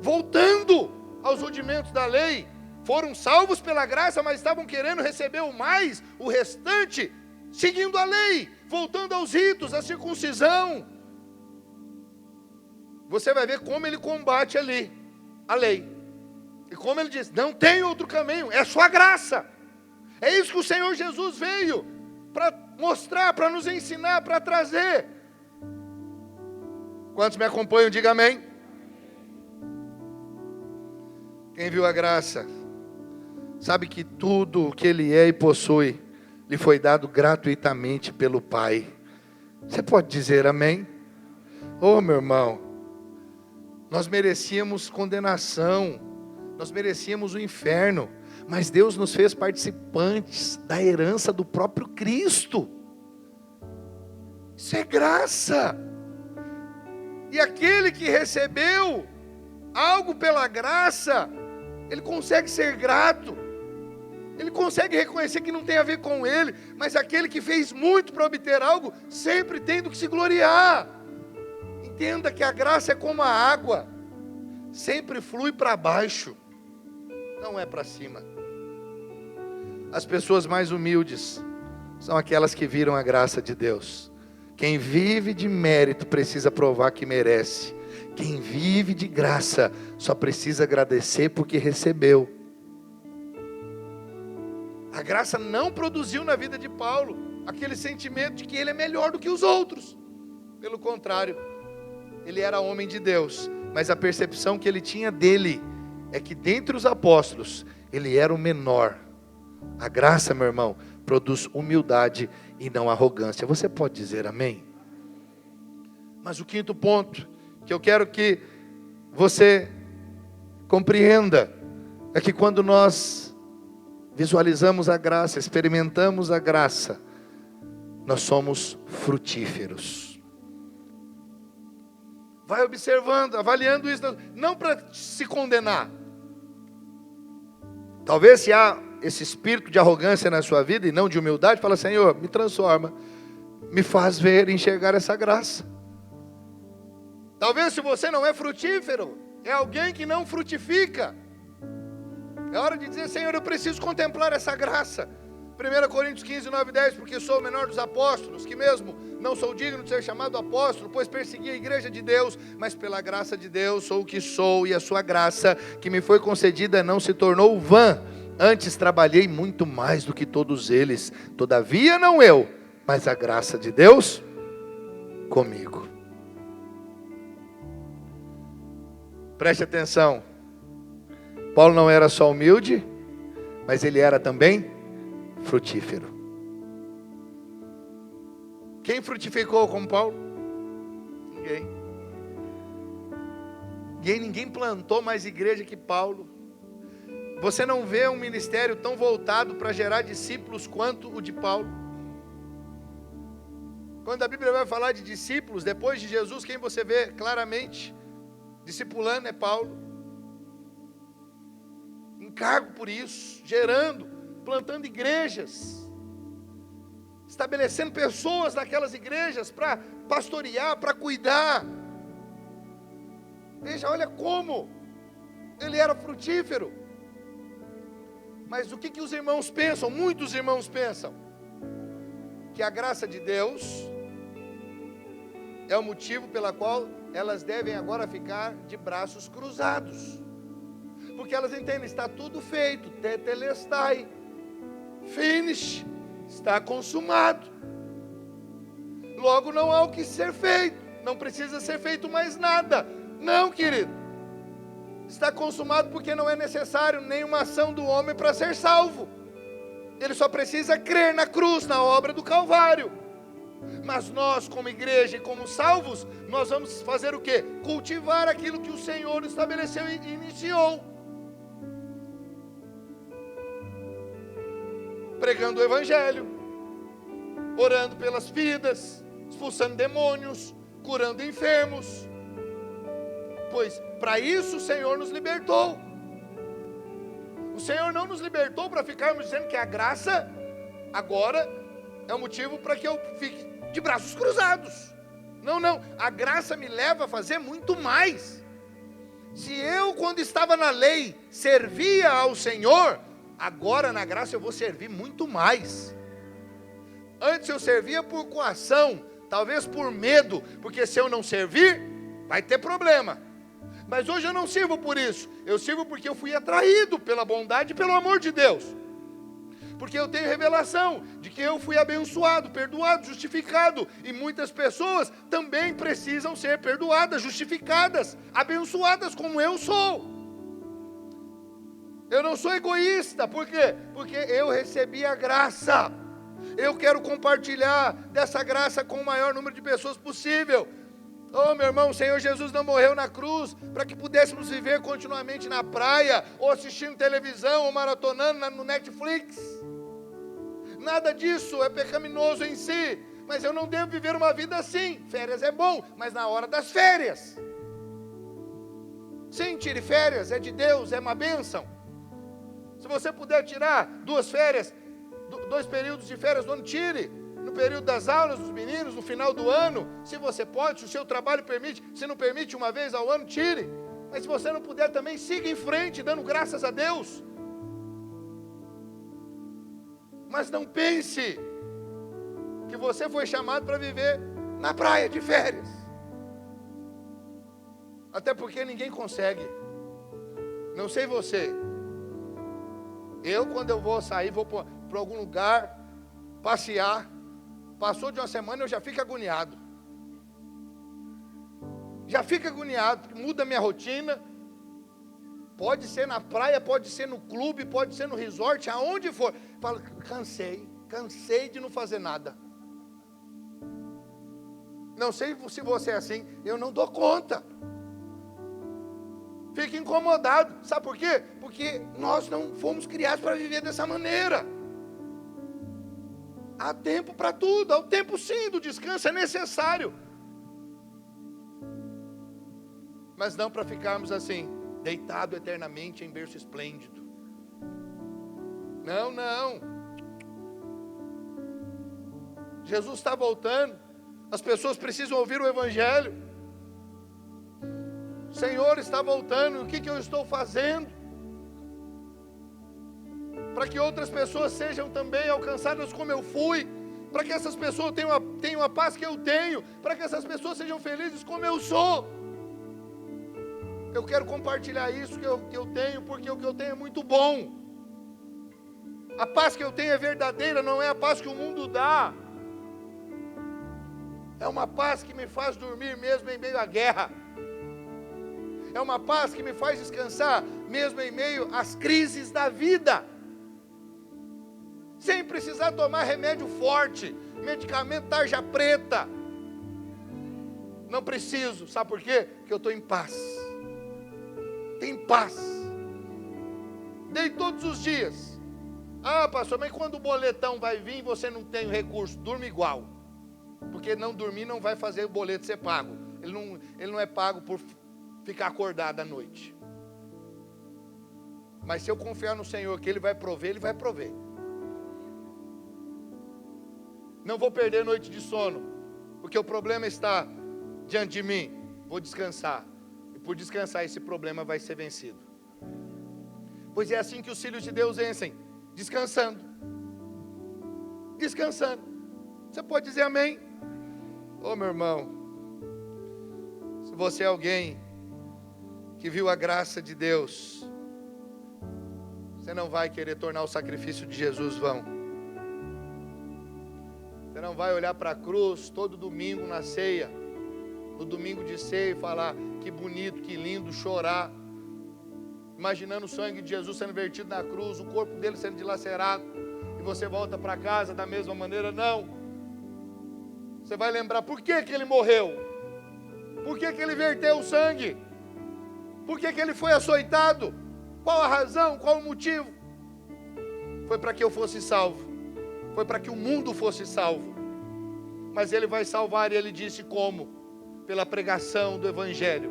voltando aos rudimentos da lei. Foram salvos pela graça, mas estavam querendo receber o mais, o restante, seguindo a lei, voltando aos ritos, à circuncisão. Você vai ver como ele combate ali a lei. E como ele diz, não tem outro caminho, é só a graça. É isso que o Senhor Jesus veio para mostrar, para nos ensinar, para trazer. Quantos me acompanham, diga amém. Quem viu a graça, sabe que tudo o que ele é e possui, lhe foi dado gratuitamente pelo Pai. Você pode dizer amém? Oh, meu irmão, nós merecíamos condenação, nós merecíamos o inferno, mas Deus nos fez participantes da herança do próprio Cristo. Isso é graça. E aquele que recebeu algo pela graça, ele consegue ser grato, ele consegue reconhecer que não tem a ver com ele, mas aquele que fez muito para obter algo, sempre tem do que se gloriar. Entenda que a graça é como a água, sempre flui para baixo, não é para cima. As pessoas mais humildes são aquelas que viram a graça de Deus. Quem vive de mérito precisa provar que merece. Quem vive de graça só precisa agradecer porque recebeu. A graça não produziu na vida de Paulo aquele sentimento de que ele é melhor do que os outros. Pelo contrário, ele era homem de Deus, mas a percepção que ele tinha dele é que dentre os apóstolos, ele era o menor. A graça, meu irmão, produz humildade e não arrogância. Você pode dizer amém? Mas o quinto ponto que eu quero que você compreenda é que quando nós visualizamos a graça, experimentamos a graça, nós somos frutíferos. Vai observando, avaliando isso, não para se condenar. Talvez se há esse espírito de arrogância na sua vida e não de humildade, fala, Senhor, me transforma, me faz ver e enxergar essa graça. Talvez se você não é frutífero, é alguém que não frutifica. É hora de dizer, Senhor, eu preciso contemplar essa graça. 1 Coríntios 15, 9 e 10, porque sou o menor dos apóstolos, que mesmo não sou digno de ser chamado apóstolo, pois persegui a igreja de Deus, mas pela graça de Deus sou o que sou, e a sua graça que me foi concedida não se tornou vã. Antes trabalhei muito mais do que todos eles, todavia não eu, mas a graça de Deus comigo. Preste atenção, Paulo não era só humilde, mas ele era também frutífero. Quem frutificou como Paulo? Ninguém plantou mais igreja que Paulo. Você não vê um ministério tão voltado para gerar discípulos quanto o de Paulo. Quando a Bíblia vai falar de discípulos, depois de Jesus, quem você vê claramente discipulando é Paulo. Encargo por isso, gerando, plantando igrejas, estabelecendo pessoas naquelas igrejas para pastorear, para cuidar. Veja, olha como ele era frutífero. Mas o que os irmãos pensam? Muitos irmãos pensam que a graça de Deus é o motivo pela qual elas devem agora ficar de braços cruzados. Porque elas entendem, está tudo feito, tetelestai, finish, está consumado. Logo não há o que ser feito, não precisa ser feito mais nada. Não, querido. Está consumado porque não é necessário nenhuma ação do homem para ser salvo. Ele só precisa crer na cruz, na obra do Calvário. Mas nós, como igreja e como salvos, nós vamos fazer o quê? Cultivar aquilo que o Senhor estabeleceu e iniciou. Pregando o Evangelho, orando pelas vidas, expulsando demônios, curando enfermos. Pois para isso o Senhor nos libertou. O Senhor não nos libertou para ficarmos dizendo que a graça agora é um motivo para que eu fique de braços cruzados. Não, não. A graça me leva a fazer muito mais. Se eu, quando estava na lei, servia ao Senhor, agora na graça eu vou servir muito mais. Antes eu servia por coação, talvez por medo, porque se eu não servir, vai ter problema. Mas hoje eu não sirvo por isso. Eu sirvo porque eu fui atraído pela bondade e pelo amor de Deus. Porque eu tenho revelação de que eu fui abençoado, perdoado, justificado. E muitas pessoas também precisam ser perdoadas, justificadas, abençoadas como eu sou. Eu não sou egoísta, por quê? Porque eu recebi a graça. Eu quero compartilhar dessa graça com o maior número de pessoas possível. Oh, meu irmão, o Senhor Jesus não morreu na cruz para que pudéssemos viver continuamente na praia, ou assistindo televisão, ou maratonando no Netflix. Nada disso é pecaminoso em si, mas eu não devo viver uma vida assim. Férias é bom, mas na hora das férias. Sim, tire férias, é de Deus, é uma bênção. Se você puder tirar 2 férias, 2 períodos de férias do ano, tire. No período das aulas dos meninos, no final do ano, se você pode, se o seu trabalho permite, se não permite uma vez ao ano, tire. Mas se você não puder também, siga em frente, dando graças a Deus. Mas não pense que você foi chamado para viver na praia de férias. Até porque ninguém consegue. Não sei você. Eu, quando eu vou sair, vou para algum lugar, passear. Passou de uma semana, eu já fico agoniado. Já fico agoniado, muda a minha rotina. Pode ser na praia, pode ser no clube, pode ser no resort, aonde for. Falo, cansei de não fazer nada. Não sei se você é assim, eu não dou conta. Fico incomodado, sabe por quê? Porque nós não fomos criados para viver dessa maneira. Há tempo para tudo, há o tempo sim do descanso, é necessário. Mas não para ficarmos assim, deitado eternamente em berço esplêndido. Não, não. Jesus está voltando, as pessoas precisam ouvir o Evangelho. O Senhor está voltando, o que eu estou fazendo? Para que outras pessoas sejam também alcançadas como eu fui, para que essas pessoas tenham a paz que eu tenho, para que essas pessoas sejam felizes como eu sou. Eu quero compartilhar isso que eu tenho, porque o que eu tenho é muito bom. A paz que eu tenho é verdadeira, não é a paz que o mundo dá. É uma paz que me faz dormir mesmo em meio à guerra. É uma paz que me faz descansar mesmo em meio às crises da vida. Sem precisar tomar remédio forte, medicamento tarja preta. Não preciso, sabe por quê? Porque eu estou em paz. Tem paz. Dei todos os dias. Ah, pastor, mas quando o boletão vai vir, você não tem o recurso, durma igual. Porque não dormir não vai fazer o boleto ser pago. Ele não é pago por ficar acordado à noite. Mas se eu confiar no Senhor que Ele vai prover, Ele vai prover. Não vou perder noite de sono, porque o problema está diante de mim. Vou descansar. E por descansar, esse problema vai ser vencido. Pois é assim que os filhos de Deus vencem, descansando. Descansando. Você pode dizer amém? Ô meu irmão, se você é alguém que viu a graça de Deus, você não vai querer tornar o sacrifício de Jesus vão. Você não vai olhar para a cruz todo domingo na ceia, no domingo de ceia, e falar que bonito, que lindo, chorar, imaginando o sangue de Jesus sendo vertido na cruz, o corpo dele sendo dilacerado, e você volta para casa da mesma maneira. Não. Você vai lembrar por que ele morreu, por que ele verteu o sangue, por que ele foi açoitado, qual a razão, qual o motivo. Foi para que eu fosse salvo, foi para que o mundo fosse salvo. Mas ele vai salvar, e ele disse como? Pela pregação do Evangelho.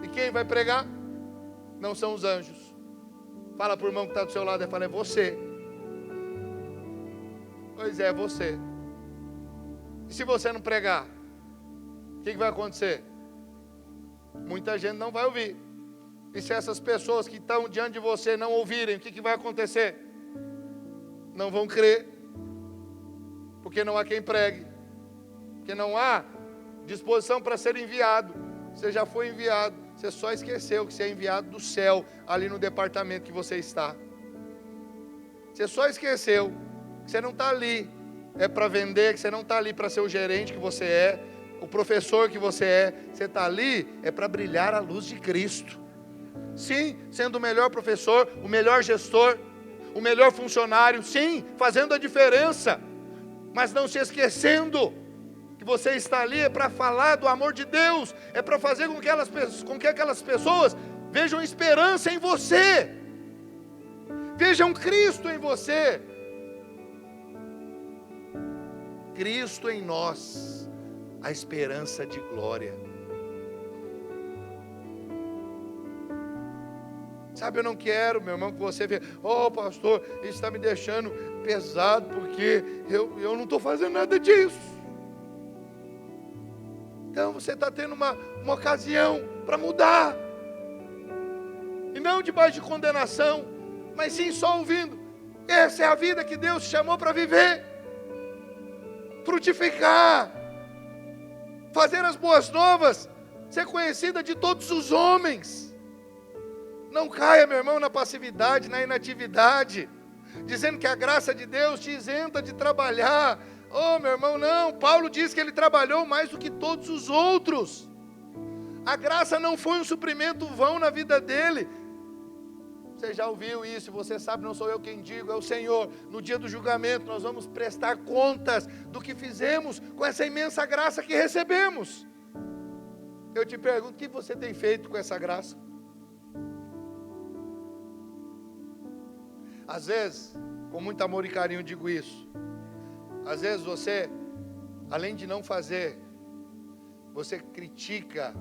E quem vai pregar? Não são os anjos. Fala para o irmão que está do seu lado e fala: é você. Pois é, você. E se você não pregar, o que vai acontecer? Muita gente não vai ouvir. E se essas pessoas que estão diante de você não ouvirem, o que vai acontecer? Não vão crer. Porque não há quem pregue. Porque não há disposição para ser enviado. Você já foi enviado. Você só esqueceu que você é enviado do céu, ali no departamento que você está. Você só esqueceu que você não está ali para vender, que você não está ali para ser o gerente que você é, o professor que você é. Você está ali para brilhar a luz de Cristo. Sim, sendo o melhor professor, o melhor gestor, o melhor funcionário, sim, fazendo a diferença, mas não se esquecendo que você está ali para falar do amor de Deus, é para fazer com que aquelas pessoas vejam esperança em você, vejam Cristo em você. Cristo em nós, a esperança de glória. Sabe, eu não quero, meu irmão, que você veja: oh pastor, isso está me deixando pesado, porque eu não estou fazendo nada disso. Então você está tendo uma ocasião para mudar, e não debaixo de condenação, mas sim só ouvindo. Essa é a vida que Deus te chamou para viver. Frutificar, fazer as boas novas, ser conhecida de todos os homens. Não caia, meu irmão, na passividade, na inatividade, dizendo que a graça de Deus te isenta de trabalhar. Oh, meu irmão, não. Paulo diz que ele trabalhou mais do que todos os outros. A graça não foi um suprimento vão na vida dele. Você já ouviu isso, você sabe, não sou eu quem digo, é o Senhor. No dia do julgamento nós vamos prestar contas do que fizemos com essa imensa graça que recebemos. Eu te pergunto, o que você tem feito com essa graça? Às vezes, com muito amor e carinho digo isso, às vezes você, além de não fazer, você critica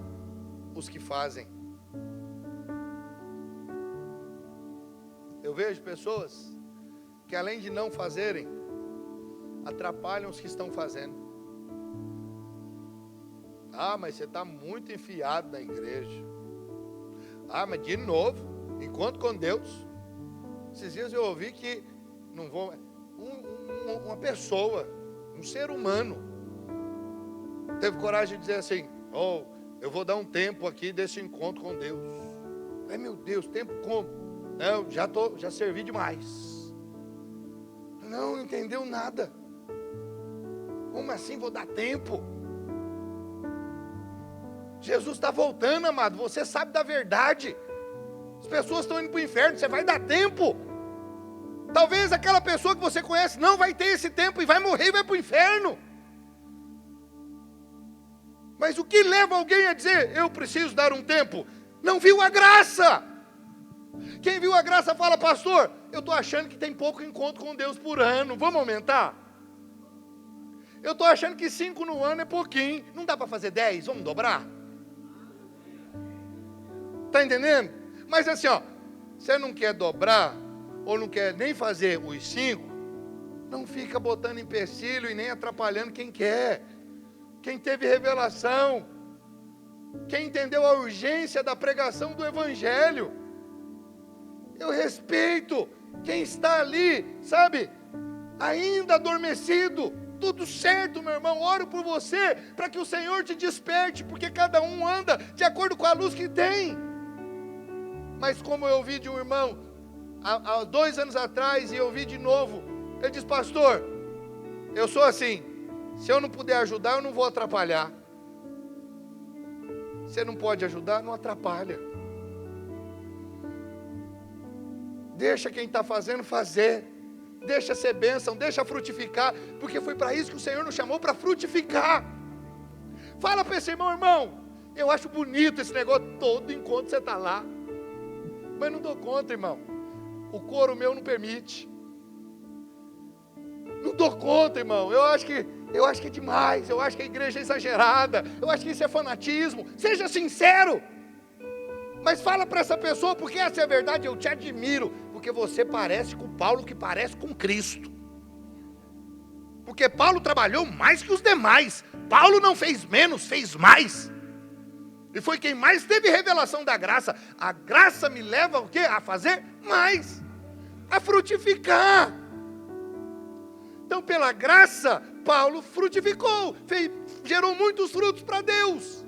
os que fazem. Eu vejo pessoas que, além de não fazerem, atrapalham os que estão fazendo. Ah, mas você está muito enfiado na igreja. Ah, mas de novo, encontro com Deus. Esses dias eu ouvi que não vou, uma pessoa, um ser humano, teve coragem de dizer assim: oh, eu vou dar um tempo aqui desse encontro com Deus. Ai, meu Deus, tempo como? Não, já servi demais. Não entendeu nada. Como assim vou dar tempo? Jesus está voltando, amado. Você sabe da verdade. As pessoas estão indo para o inferno. Você vai dar tempo. Talvez aquela pessoa que você conhece não vai ter esse tempo e vai morrer e vai para o inferno. Mas o que leva alguém a dizer: eu preciso dar um tempo? Não viu a graça. Quem viu a graça fala: pastor, eu estou achando que tem pouco encontro com Deus por ano, vamos aumentar? Eu estou achando que 5 no ano é pouquinho, não dá para fazer 10, vamos dobrar? Está entendendo? Mas assim, ó, você não quer dobrar, ou não quer nem fazer os 5, não fica botando empecilho e nem atrapalhando quem quer. Quem teve revelação, quem entendeu a urgência da pregação do Evangelho. Eu respeito quem está ali, sabe, ainda adormecido. Tudo certo, meu irmão, oro por você, para que o Senhor te desperte, porque cada um anda de acordo com a luz que tem. Mas como eu ouvi de um irmão há 2 anos atrás, e eu ouvi de novo, Ele diz: pastor, eu sou assim, se eu não puder ajudar, eu não vou atrapalhar. Você não pode ajudar, não atrapalha. Deixa quem está fazendo fazer. Deixa ser bênção, deixa frutificar, porque foi para isso que o Senhor nos chamou, para frutificar. Fala para esse irmão: irmão, eu acho bonito esse negócio, todo enquanto você está lá, mas não dou conta, irmão. O couro meu não permite. Não dou conta, irmão. Eu acho que é demais. Eu acho que a igreja é exagerada. Eu acho que isso é fanatismo. Seja sincero. Mas fala para essa pessoa, porque essa é a verdade. Eu te admiro, porque você parece com Paulo, que parece com Cristo. Porque Paulo trabalhou mais que os demais. Paulo não fez menos, fez mais. E foi quem mais teve revelação da graça. A graça me leva o quê? A fazer mais. A frutificar. Então, pela graça, Paulo frutificou, gerou muitos frutos para Deus.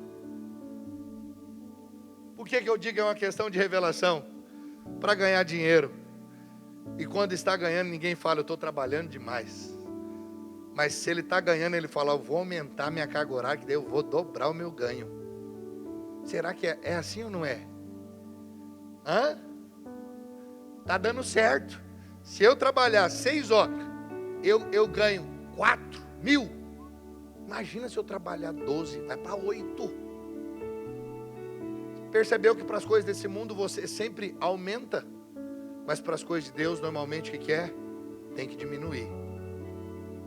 Por que eu digo que é uma questão de revelação? Para ganhar dinheiro. E quando está ganhando, ninguém fala: eu estou trabalhando demais. Mas se ele está ganhando, ele fala: eu vou aumentar minha carga horária, que daí eu vou dobrar o meu ganho. Será que é assim ou não é? Está dando certo. Se eu trabalhar 6 horas, eu ganho 4.000. Imagina se eu trabalhar 12, vai para 8. Percebeu que para as coisas desse mundo você sempre aumenta, mas para as coisas de Deus normalmente o que é? Tem que diminuir.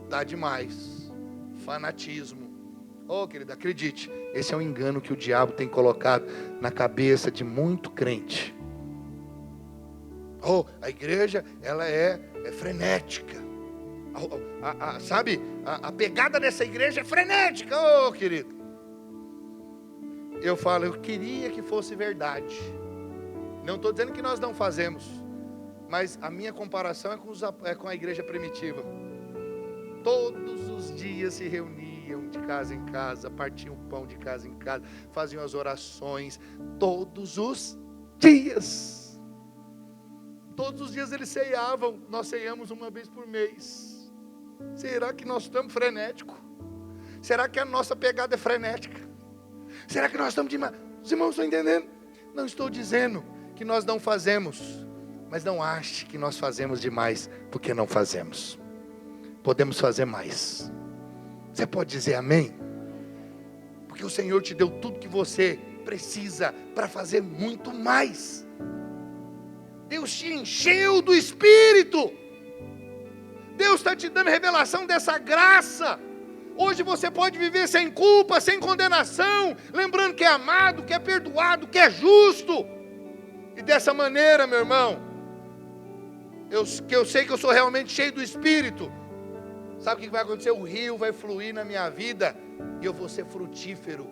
Dá demais. Fanatismo. Oh, querido, acredite, esse é um engano que o diabo tem colocado na cabeça de muito crente. Oh, a igreja, ela é frenética. Sabe, a pegada dessa igreja é frenética, oh querido. Eu falo, eu queria que fosse verdade. Não estou dizendo que nós não fazemos, mas a minha comparação é com a igreja primitiva. Todos os dias se reuniam de casa em casa, partiam pão de casa em casa, faziam as orações, todos os dias. Todos os dias eles ceiavam, nós ceiamos uma vez por mês. Será que nós estamos frenéticos? Será que a nossa pegada é frenética? Será que nós estamos demais? Os irmãos estão entendendo? Não estou dizendo que nós não fazemos, mas não ache que nós fazemos demais, porque não fazemos. Podemos fazer mais. Você pode dizer amém? Porque o Senhor te deu tudo que você precisa para fazer muito mais. Deus te encheu do Espírito. Deus está te dando revelação dessa graça. Hoje você pode viver sem culpa, sem condenação, lembrando que é amado, que é perdoado, que é justo. E dessa maneira, meu irmão, eu sei que eu sou realmente cheio do Espírito. Sabe o que vai acontecer? O rio vai fluir na minha vida e eu vou ser frutífero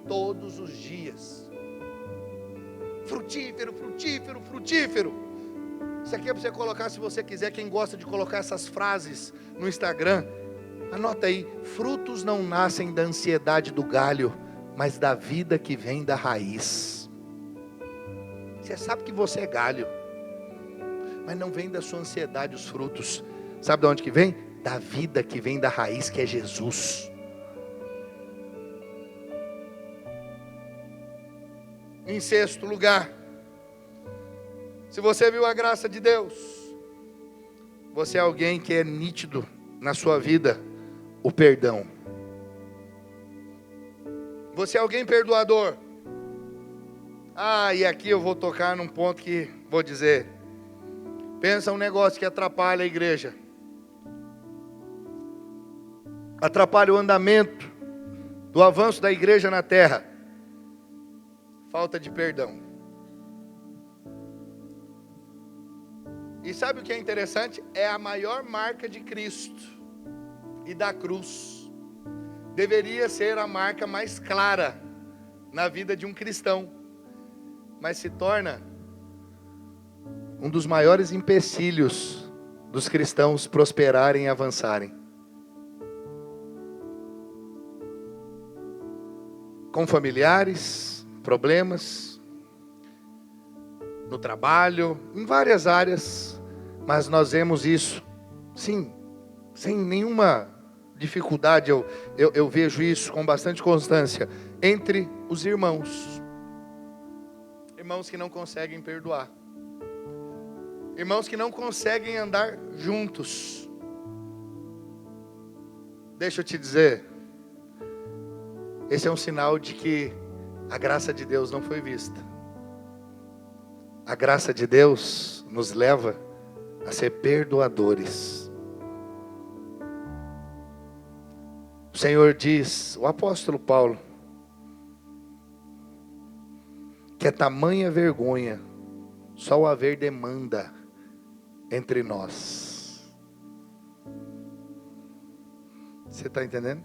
todos os dias. Frutífero, frutífero, frutífero. Isso aqui é para você colocar, se você quiser, quem gosta de colocar essas frases no Instagram, anota aí: frutos não nascem da ansiedade do galho, mas da vida que vem da raiz. Você sabe que você é galho, mas não vem da sua ansiedade os frutos. Sabe de onde que vem? Da vida que vem da raiz, que é Jesus. Em sexto lugar, se você viu a graça de Deus, você é alguém que é nítido na sua vida o perdão. Você é alguém perdoador. E aqui eu vou tocar num ponto que vou dizer. Pensa um negócio que atrapalha a igreja. Atrapalha o andamento do avanço da igreja na terra. Falta de perdão. E sabe o que é interessante? É a maior marca de Cristo e da cruz. Deveria ser a marca mais clara na vida de um cristão, mas se torna um dos maiores empecilhos dos cristãos prosperarem e avançarem. Com familiares, problemas, no trabalho, em várias áreas, mas nós vemos isso, sim, sem nenhuma dificuldade, eu vejo isso com bastante constância, entre os irmãos. Irmãos que não conseguem perdoar. Irmãos que não conseguem andar juntos. Deixa eu te dizer, esse é um sinal de que a graça de Deus não foi vista. A graça de Deus nos leva a ser perdoadores. O Senhor diz, o apóstolo Paulo, que é tamanha vergonha só o haver demanda entre nós. Você está entendendo?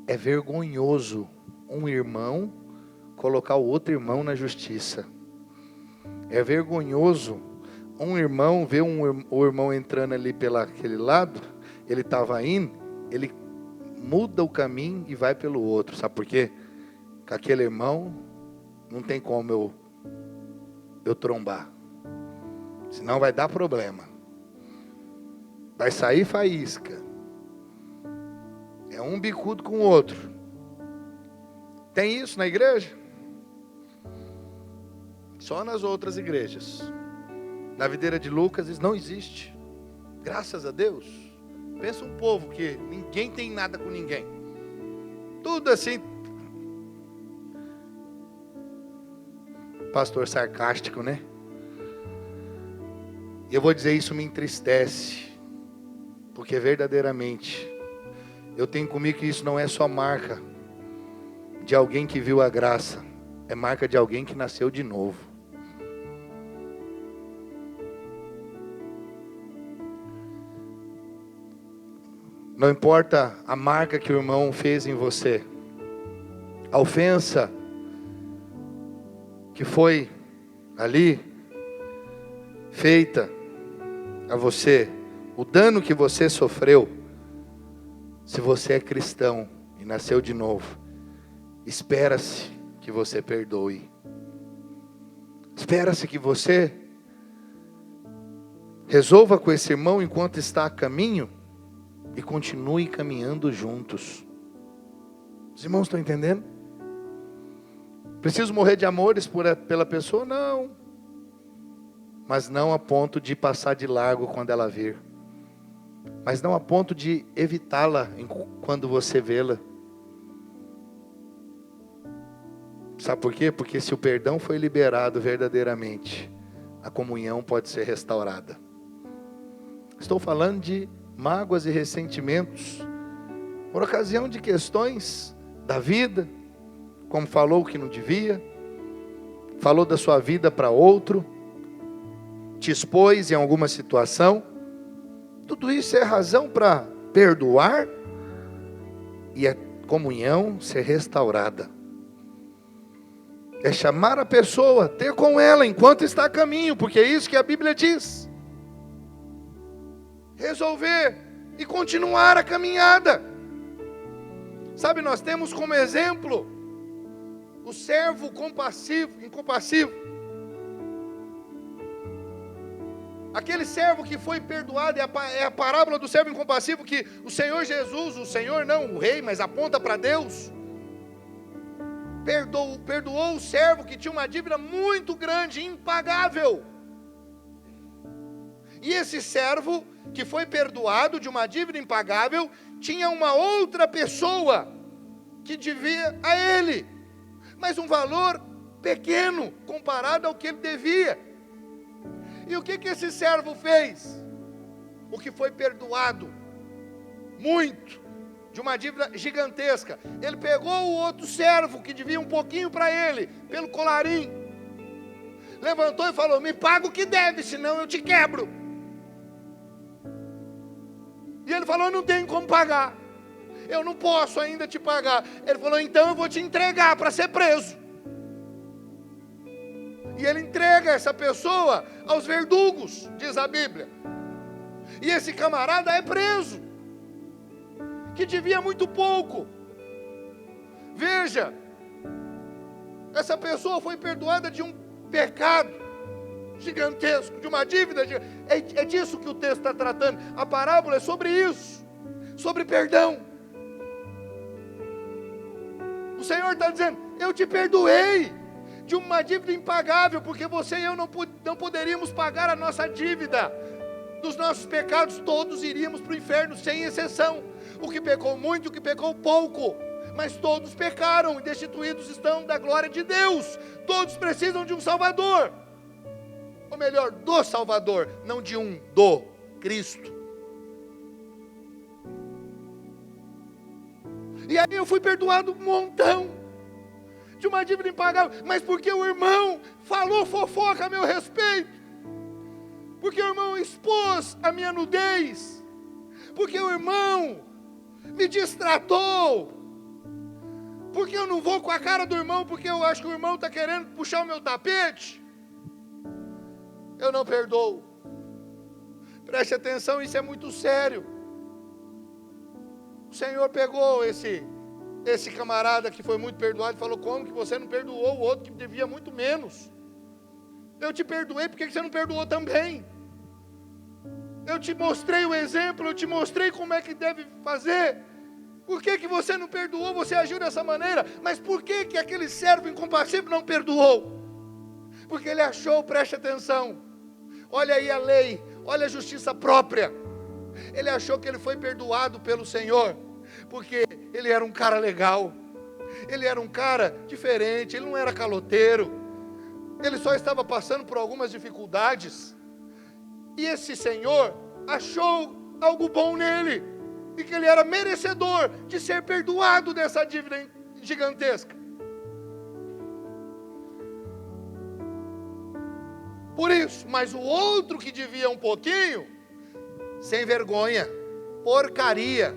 É vergonhoso um irmão colocar o outro irmão na justiça. É vergonhoso um irmão ver o irmão entrando ali aquele lado, ele estava indo, ele muda o caminho e vai pelo outro. Sabe por quê? Com aquele irmão não tem como eu trombar. Senão vai dar problema. Vai sair faísca. É um bicudo com o outro. Tem isso na igreja? Só nas outras igrejas. Na videira de Lucas isso não existe. Graças a Deus. Pensa um povo que ninguém tem nada com ninguém. Tudo assim. Pastor sarcástico, né? E eu vou dizer, isso me entristece. Porque verdadeiramente eu tenho comigo que isso não é só marca de alguém que viu a graça. É marca de alguém que nasceu de novo. Não importa a marca que o irmão fez em você. A ofensa que foi ali feita a você. O dano que você sofreu. Se você é cristão e nasceu de novo, espera-se que você perdoe. Espera-se que você resolva com esse irmão enquanto está a caminho e continue caminhando juntos. Os irmãos estão entendendo? Preciso morrer de amores pela pessoa? Não. Mas não a ponto de passar de largo quando ela vir. Mas não a ponto de evitá-la quando você vê-la. Sabe por quê? Porque se o perdão foi liberado verdadeiramente, a comunhão pode ser restaurada. Estou falando de mágoas e ressentimentos por ocasião de questões da vida, como falou que não devia, falou da sua vida para outro, te expôs em alguma situação. Tudo isso é razão para perdoar e a comunhão ser restaurada. É chamar a pessoa, ter com ela enquanto está a caminho, porque é isso que a Bíblia diz. Resolver e continuar a caminhada. Sabe, nós temos como exemplo o servo incompassivo. Aquele servo que foi perdoado, é a parábola do servo incompassivo que o Senhor Jesus, o Senhor não o rei, mas aponta para Deus, perdoou o servo que tinha uma dívida muito grande, impagável. E esse servo que foi perdoado de uma dívida impagável, tinha uma outra pessoa que devia a ele, mas um valor pequeno comparado ao que ele devia. E o que esse servo fez? O que foi perdoado muito, de uma dívida gigantesca, ele pegou o outro servo que devia um pouquinho para ele, pelo colarinho, levantou e falou: me paga o que deve, senão eu te quebro. E ele falou: não tenho como pagar, eu não posso ainda te pagar. Ele falou: então eu vou te entregar para ser preso. E ele entrega essa pessoa aos verdugos, diz a Bíblia. E esse camarada é preso, que devia muito pouco. Veja, essa pessoa foi perdoada de um pecado gigantesco, de uma dívida gigantesca. É disso que o texto está tratando. A parábola é sobre isso, sobre perdão. O Senhor está dizendo: eu te perdoei de uma dívida impagável, porque você e eu não poderíamos pagar a nossa dívida. Dos nossos pecados todos iríamos para o inferno, sem exceção. O que pecou muito, o que pecou pouco, mas todos pecaram e destituídos estão da glória de Deus. Todos precisam de um Salvador, ou melhor, do Salvador, não de um, do Cristo. E aí eu fui perdoado um montão de uma dívida impagável, mas porque o irmão falou fofoca a meu respeito, porque o irmão expôs a minha nudez, porque o irmão me distratou, porque eu não vou com a cara do irmão, porque eu acho que o irmão está querendo puxar o meu tapete, eu não perdoo. Preste atenção, isso é muito sério. O Senhor pegou esse camarada que foi muito perdoado e falou: como que você não perdoou o outro que devia muito menos? Eu te perdoei, por que você não perdoou também? Eu te mostrei o exemplo, eu te mostrei como é que deve fazer. Por que você não perdoou? Você agiu dessa maneira. Mas por que aquele servo incompassível não perdoou? Porque ele achou, preste atenção, olha aí a lei, olha a justiça própria. Ele achou que ele foi perdoado pelo Senhor, porque ele era um cara legal, ele era um cara diferente, ele não era caloteiro, ele só estava passando por algumas dificuldades, e esse Senhor achou algo bom nele, e que ele era merecedor de ser perdoado dessa dívida gigantesca. Por isso, mas o outro que devia um pouquinho, sem vergonha, porcaria,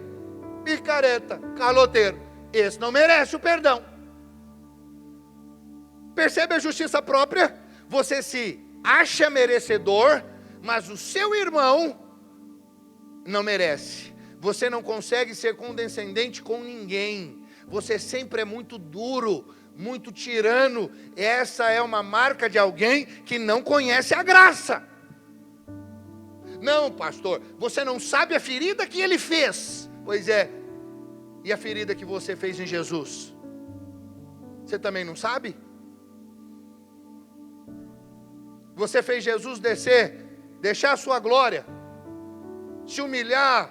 picareta, caloteiro, esse não merece o perdão. Percebe a justiça própria? Você se acha merecedor, mas o seu irmão não merece. Você não consegue ser condescendente com ninguém. Você sempre é muito duro, muito tirano. Essa é uma marca de alguém que não conhece a graça. Não, pastor, você não sabe a ferida que ele fez. Pois é, e a ferida que você fez em Jesus? Você também não sabe? Você fez Jesus descer, deixar a sua glória, se humilhar,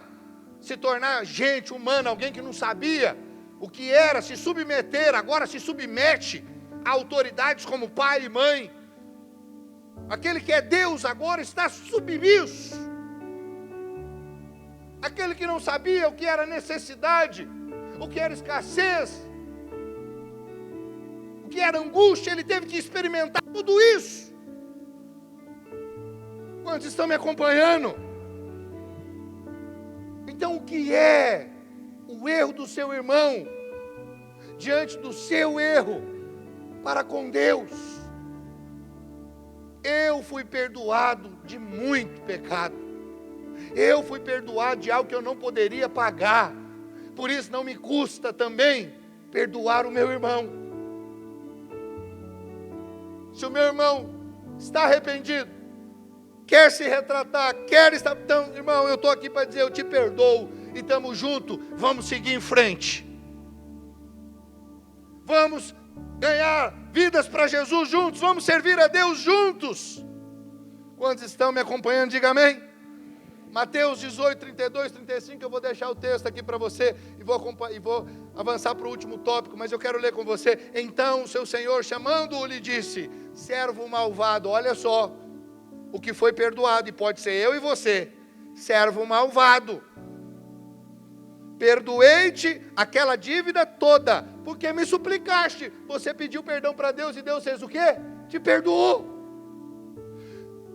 se tornar gente humana, alguém que não sabia o que era, se submeter, agora se submete a autoridades como pai e mãe. Aquele que é Deus agora está submisso. Aquele que não sabia o que era necessidade, o que era escassez, o que era angústia, ele teve que experimentar tudo isso. Quantos estão me acompanhando? Então, o que é o erro do seu irmão diante do seu erro para com Deus? Eu fui perdoado de muito pecado. Eu fui perdoado de algo que eu não poderia pagar. Por isso não me custa também perdoar o meu irmão. Se o meu irmão está arrependido, quer se retratar, quer estar... Então, irmão, eu estou aqui para dizer, eu te perdoo e estamos juntos, vamos seguir em frente. Vamos ganhar vidas para Jesus juntos, vamos servir a Deus juntos. Quantos estão me acompanhando? Diga amém. Mateus 18, 32, 35, eu vou deixar o texto aqui para você e vou avançar para o último tópico, mas eu quero ler com você. Então, seu senhor, chamando-o, lhe disse: servo malvado, olha só, o que foi perdoado, e pode ser eu e você, servo malvado. Perdoei-te aquela dívida toda, porque me suplicaste. Você pediu perdão para Deus e Deus fez o quê? Te perdoou.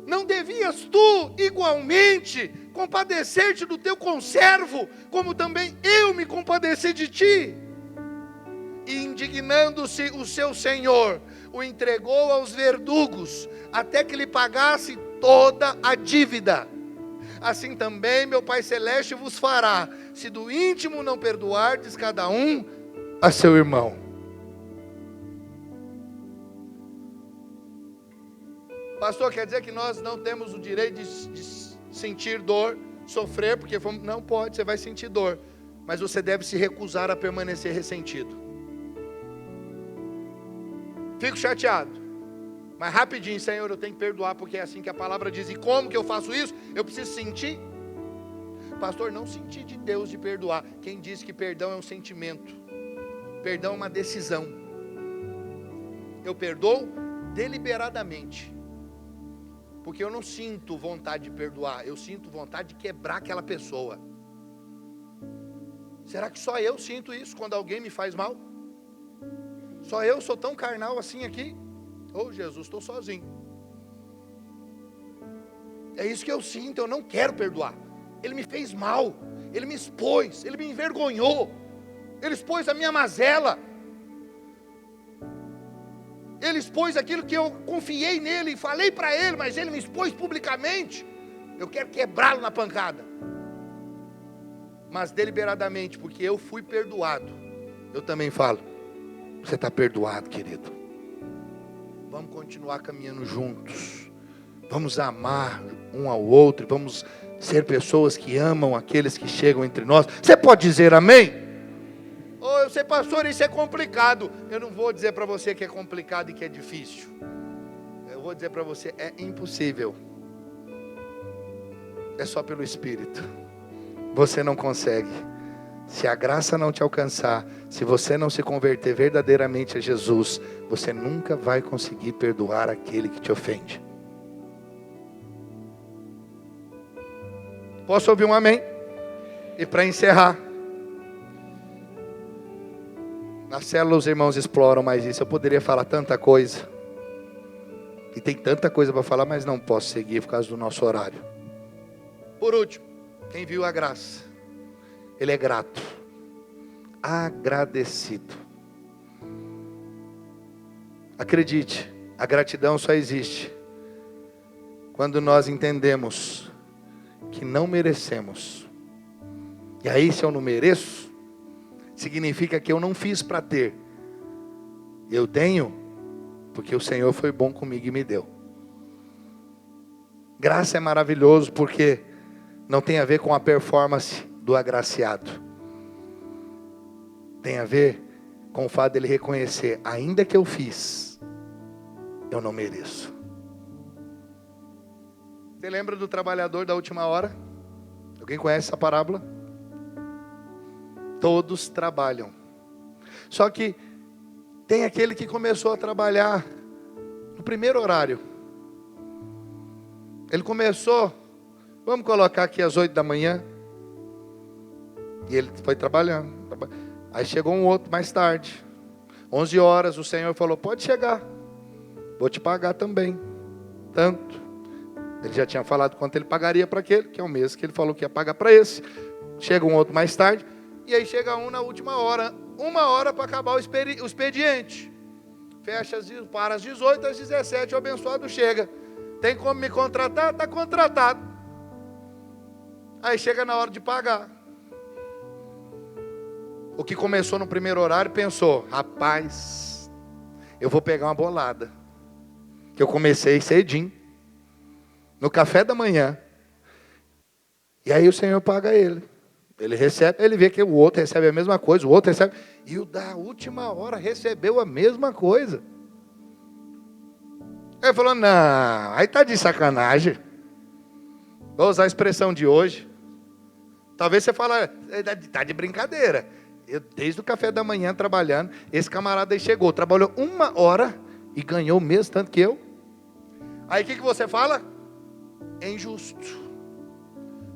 Não devias tu, igualmente, compadecer-te do teu conservo, como também eu me compadeci de ti? E indignando-se o seu senhor, o entregou aos verdugos, até que lhe pagasse toda a dívida. Assim também meu Pai Celeste vos fará, se do íntimo não perdoardes cada um a seu irmão. Pastor, quer dizer que nós não temos o direito de sentir dor, sofrer, porque não pode, você vai sentir dor. Mas você deve se recusar a permanecer ressentido. Fico chateado, mas rapidinho, Senhor, eu tenho que perdoar, porque é assim que a palavra diz. E como que eu faço isso? Eu preciso sentir. Pastor, não senti de Deus de perdoar. Quem disse que perdão é um sentimento? Perdão é uma decisão. Eu perdoo deliberadamente, porque eu não sinto vontade de perdoar, eu sinto vontade de quebrar aquela pessoa. Será que só eu sinto isso quando alguém me faz mal? Só eu sou tão carnal assim aqui? Oh Jesus, estou sozinho. É isso que eu sinto, eu não quero perdoar. Ele me fez mal, ele me expôs, ele me envergonhou, ele expôs a minha mazela, ele expôs aquilo que eu confiei nele e falei para ele, mas ele me expôs publicamente. Eu quero quebrá-lo na pancada, mas deliberadamente, porque eu fui perdoado. Eu também falo: você está perdoado, querido. Vamos continuar caminhando juntos, vamos amar um ao outro, vamos ser pessoas que amam aqueles que chegam entre nós. Você pode dizer amém? Oh, eu sei, pastor, isso é complicado. Eu não vou dizer para você que é complicado e que é difícil. Eu vou dizer para você, é impossível. É só pelo Espírito. Você não consegue. Se a graça não te alcançar, se você não se converter verdadeiramente a Jesus, você nunca vai conseguir perdoar aquele que te ofende. Posso ouvir um amém? E para encerrar, na célula os irmãos exploram mais isso. Eu poderia falar tanta coisa, e tem tanta coisa para falar, mas não posso seguir por causa do nosso horário. Por último, quem viu a graça, ele é grato, agradecido. Acredite, a gratidão só existe quando nós entendemos que não merecemos. E aí, se eu não mereço, significa que eu não fiz para ter. Eu tenho porque o Senhor foi bom comigo e me deu. Graça é maravilhoso porque não tem a ver com a performance do agraciado. Tem a ver com o fato dele reconhecer: ainda que eu fiz, eu não mereço. Você lembra do trabalhador da última hora? Alguém conhece essa parábola? Todos trabalham, só que tem aquele que começou a trabalhar no primeiro horário. Ele começou, vamos colocar aqui às 8 da manhã, e ele foi trabalhando. Aí chegou um outro mais tarde, 11 horas, o Senhor falou: pode chegar, vou te pagar também, tanto. Ele já tinha falado quanto ele pagaria para aquele, que é o mesmo que ele falou que ia pagar para esse. Chega um outro mais tarde, e aí chega um na última hora, 1 hora para acabar o expediente. Fecha para às 18, às 17, o abençoado chega: tem como me contratar? Está contratado. Aí chega na hora de pagar. O que começou no primeiro horário pensou: rapaz, eu vou pegar uma bolada, que eu comecei cedinho, no café da manhã. E aí o Senhor paga ele. Ele recebe, ele vê que o outro recebe a mesma coisa, o outro recebe, e o da última hora recebeu a mesma coisa. Ele falou: não, aí tá de sacanagem. Vou usar a expressão de hoje. Talvez você fale: tá de brincadeira. Eu, desde o café da manhã trabalhando, esse camarada aí chegou, trabalhou 1 hora e ganhou o mesmo tanto que eu. Aí o que você fala? É injusto.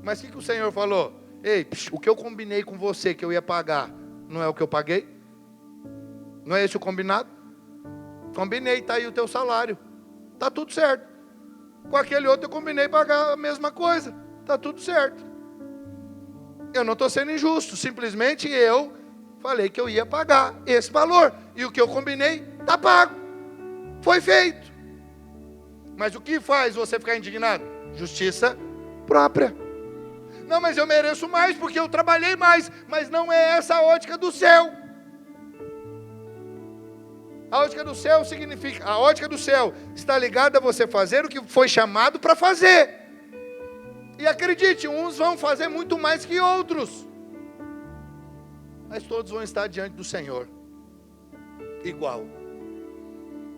Mas o que o Senhor falou? Ei, o que eu combinei com você que eu ia pagar, não é o que eu paguei? Não é esse o combinado? Combinei, está aí o teu salário, está tudo certo. Com aquele outro eu combinei pagar a mesma coisa, está tudo certo. Eu não estou sendo injusto, simplesmente eu falei que eu ia pagar esse valor, e o que eu combinei está pago, foi feito. Mas o que faz você ficar indignado? Justiça própria. Não, mas eu mereço mais porque eu trabalhei mais. Mas não é essa a ótica do céu. A ótica do céu significa, a ótica do céu está ligada a você fazer o que foi chamado para fazer. E acredite, uns vão fazer muito mais que outros, mas todos vão estar diante do Senhor igual.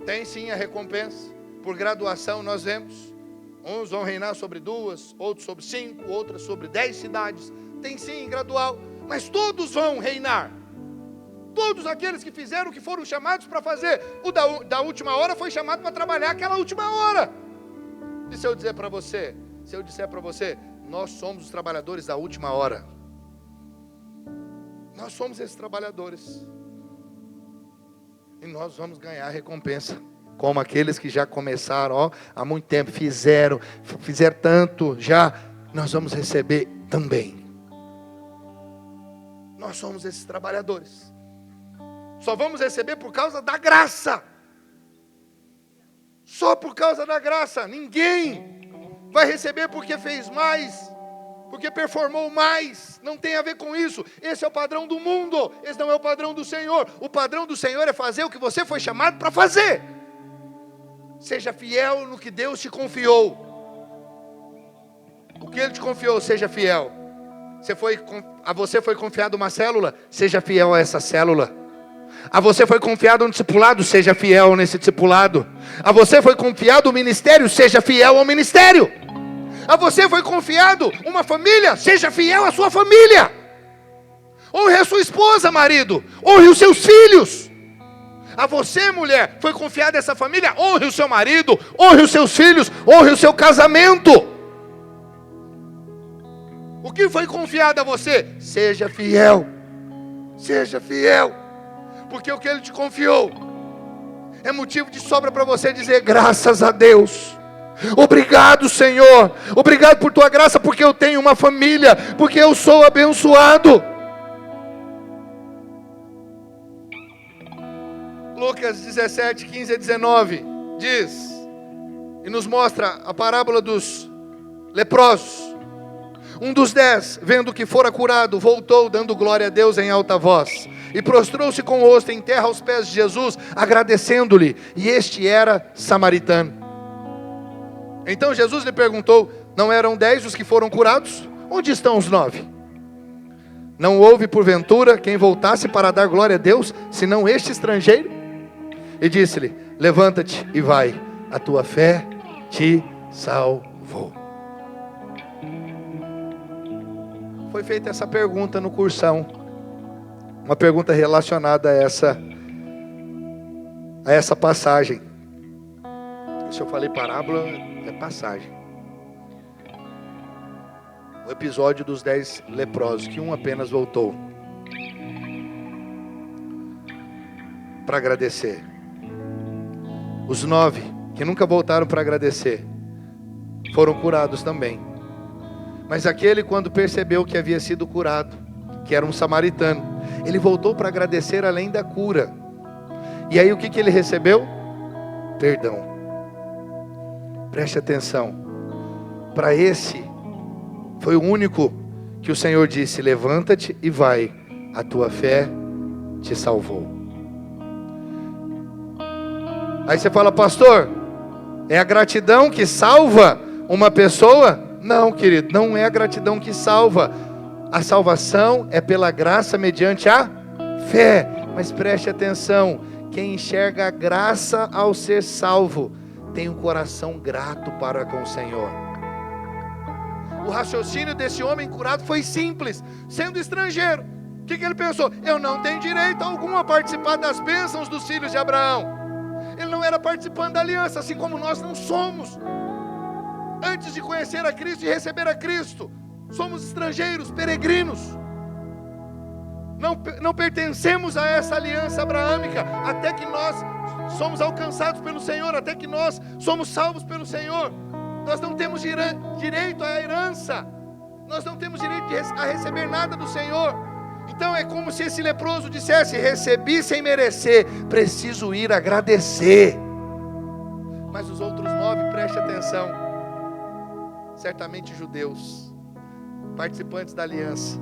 Tem sim a recompensa. Por graduação nós vemos, uns vão reinar sobre 2, outros sobre 5, outras sobre 10 cidades. Tem sim gradual, mas todos vão reinar. Todos aqueles que fizeram o que foram chamados para fazer. O da última hora foi chamado para trabalhar aquela última hora. E se eu disser para você, nós somos os trabalhadores da última hora. Nós somos esses trabalhadores. E nós vamos ganhar a recompensa. Como aqueles que já começaram há muito tempo, fizeram tanto já, nós vamos receber também. Nós somos esses trabalhadores. Só vamos receber por causa da graça. Só por causa da graça. Ninguém vai receber porque fez mais, porque performou mais. Não tem a ver com isso. Esse é o padrão do mundo. Esse não é o padrão do Senhor. O padrão do Senhor é fazer o que você foi chamado para fazer. Seja fiel no que Deus te confiou. O que Ele te confiou, seja fiel. A você foi confiado uma célula, seja fiel a essa célula. A você foi confiado um discipulado, seja fiel nesse discipulado. A você foi confiado um ministério, seja fiel ao ministério. A você foi confiado uma família, seja fiel à sua família. Honre a sua esposa, marido. Honre os seus filhos. A você, mulher, foi confiada essa família, honre o seu marido, honre os seus filhos, honre o seu casamento. O que foi confiado a você? Seja fiel. Seja fiel. Porque o que Ele te confiou é motivo de sobra para você dizer graças a Deus. Obrigado, Senhor. Obrigado por tua graça, porque eu tenho uma família, porque eu sou abençoado. Lucas 17, 15 a 19 diz, e nos mostra a parábola dos leprosos. Um dos 10, vendo que fora curado, voltou dando glória a Deus em alta voz, e prostrou-se com o rosto em terra aos pés de Jesus, agradecendo-lhe, e este era samaritano. Então Jesus lhe perguntou, não eram 10 os que foram curados? Onde estão os 9? Não houve porventura quem voltasse para dar glória a Deus, senão este estrangeiro? E disse-lhe, levanta-te e vai, a tua fé te salvou. Foi feita essa pergunta no cursão, uma pergunta relacionada a essa passagem. Se eu falei parábola, é passagem. O episódio dos 10 leprosos, que um apenas voltou para agradecer. Os 9 que nunca voltaram para agradecer foram curados também. Mas aquele, quando percebeu que havia sido curado, que era um samaritano, ele voltou para agradecer além da cura. E aí o que ele recebeu? Perdão. Preste atenção. Para esse, foi o único que o Senhor disse, levanta-te e vai, a tua fé te salvou. Aí você fala, pastor, é a gratidão que salva uma pessoa? Não, querido, não é a gratidão que salva. A salvação é pela graça mediante a fé. Mas preste atenção, quem enxerga a graça ao ser salvo, tem um coração grato para com o Senhor. O raciocínio desse homem curado foi simples, sendo estrangeiro. O que ele pensou? Eu não tenho direito algum a participar das bênçãos dos filhos de Abraão. Ele não era participante da aliança, assim como nós não somos. Antes de conhecer a Cristo e receber a Cristo, somos estrangeiros, peregrinos. Não pertencemos a essa aliança abraâmica, até que nós somos alcançados pelo Senhor, até que nós somos salvos pelo Senhor. Nós não temos direito à herança, nós não temos direito a receber nada do Senhor. Então é como se esse leproso dissesse, recebi sem merecer, preciso ir agradecer. Mas os outros 9, preste atenção, certamente judeus, participantes da aliança,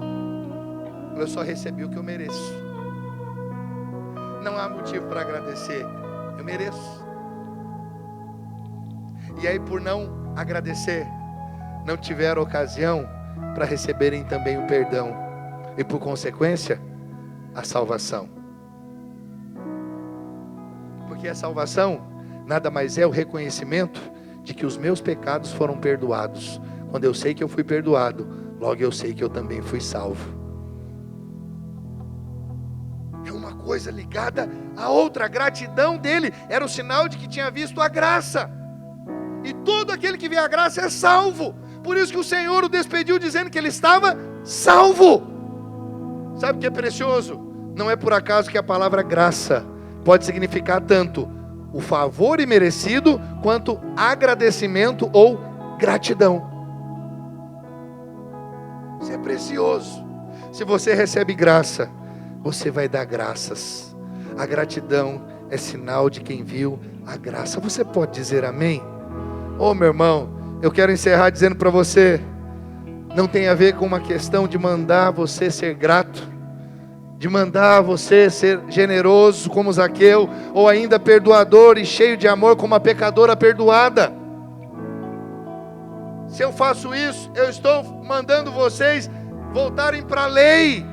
eu só recebi o que eu mereço. Não há motivo para agradecer. Eu mereço. E aí, por não agradecer, não tiveram ocasião para receberem também o perdão. E por consequência, a salvação. Porque a salvação nada mais é o reconhecimento de que os meus pecados foram perdoados. Quando eu sei que eu fui perdoado, logo eu sei que eu também fui salvo. É uma coisa ligada à outra. A gratidão dele era o sinal de que tinha visto a graça. E todo aquele que vê a graça é salvo. Por isso que o Senhor o despediu dizendo que ele estava salvo. Sabe o que é precioso? Não é por acaso que a palavra graça pode significar tanto o favor imerecido quanto agradecimento ou gratidão. Isso é precioso. Se você recebe graça, você vai dar graças. A gratidão é sinal de quem viu a graça. Você pode dizer amém? Ô meu irmão, eu quero encerrar dizendo para você, não tem a ver com uma questão de mandar você ser grato, de mandar você ser generoso como Zaqueu, ou ainda perdoador e cheio de amor como a pecadora perdoada. Se eu faço isso, eu estou mandando vocês voltarem para a lei,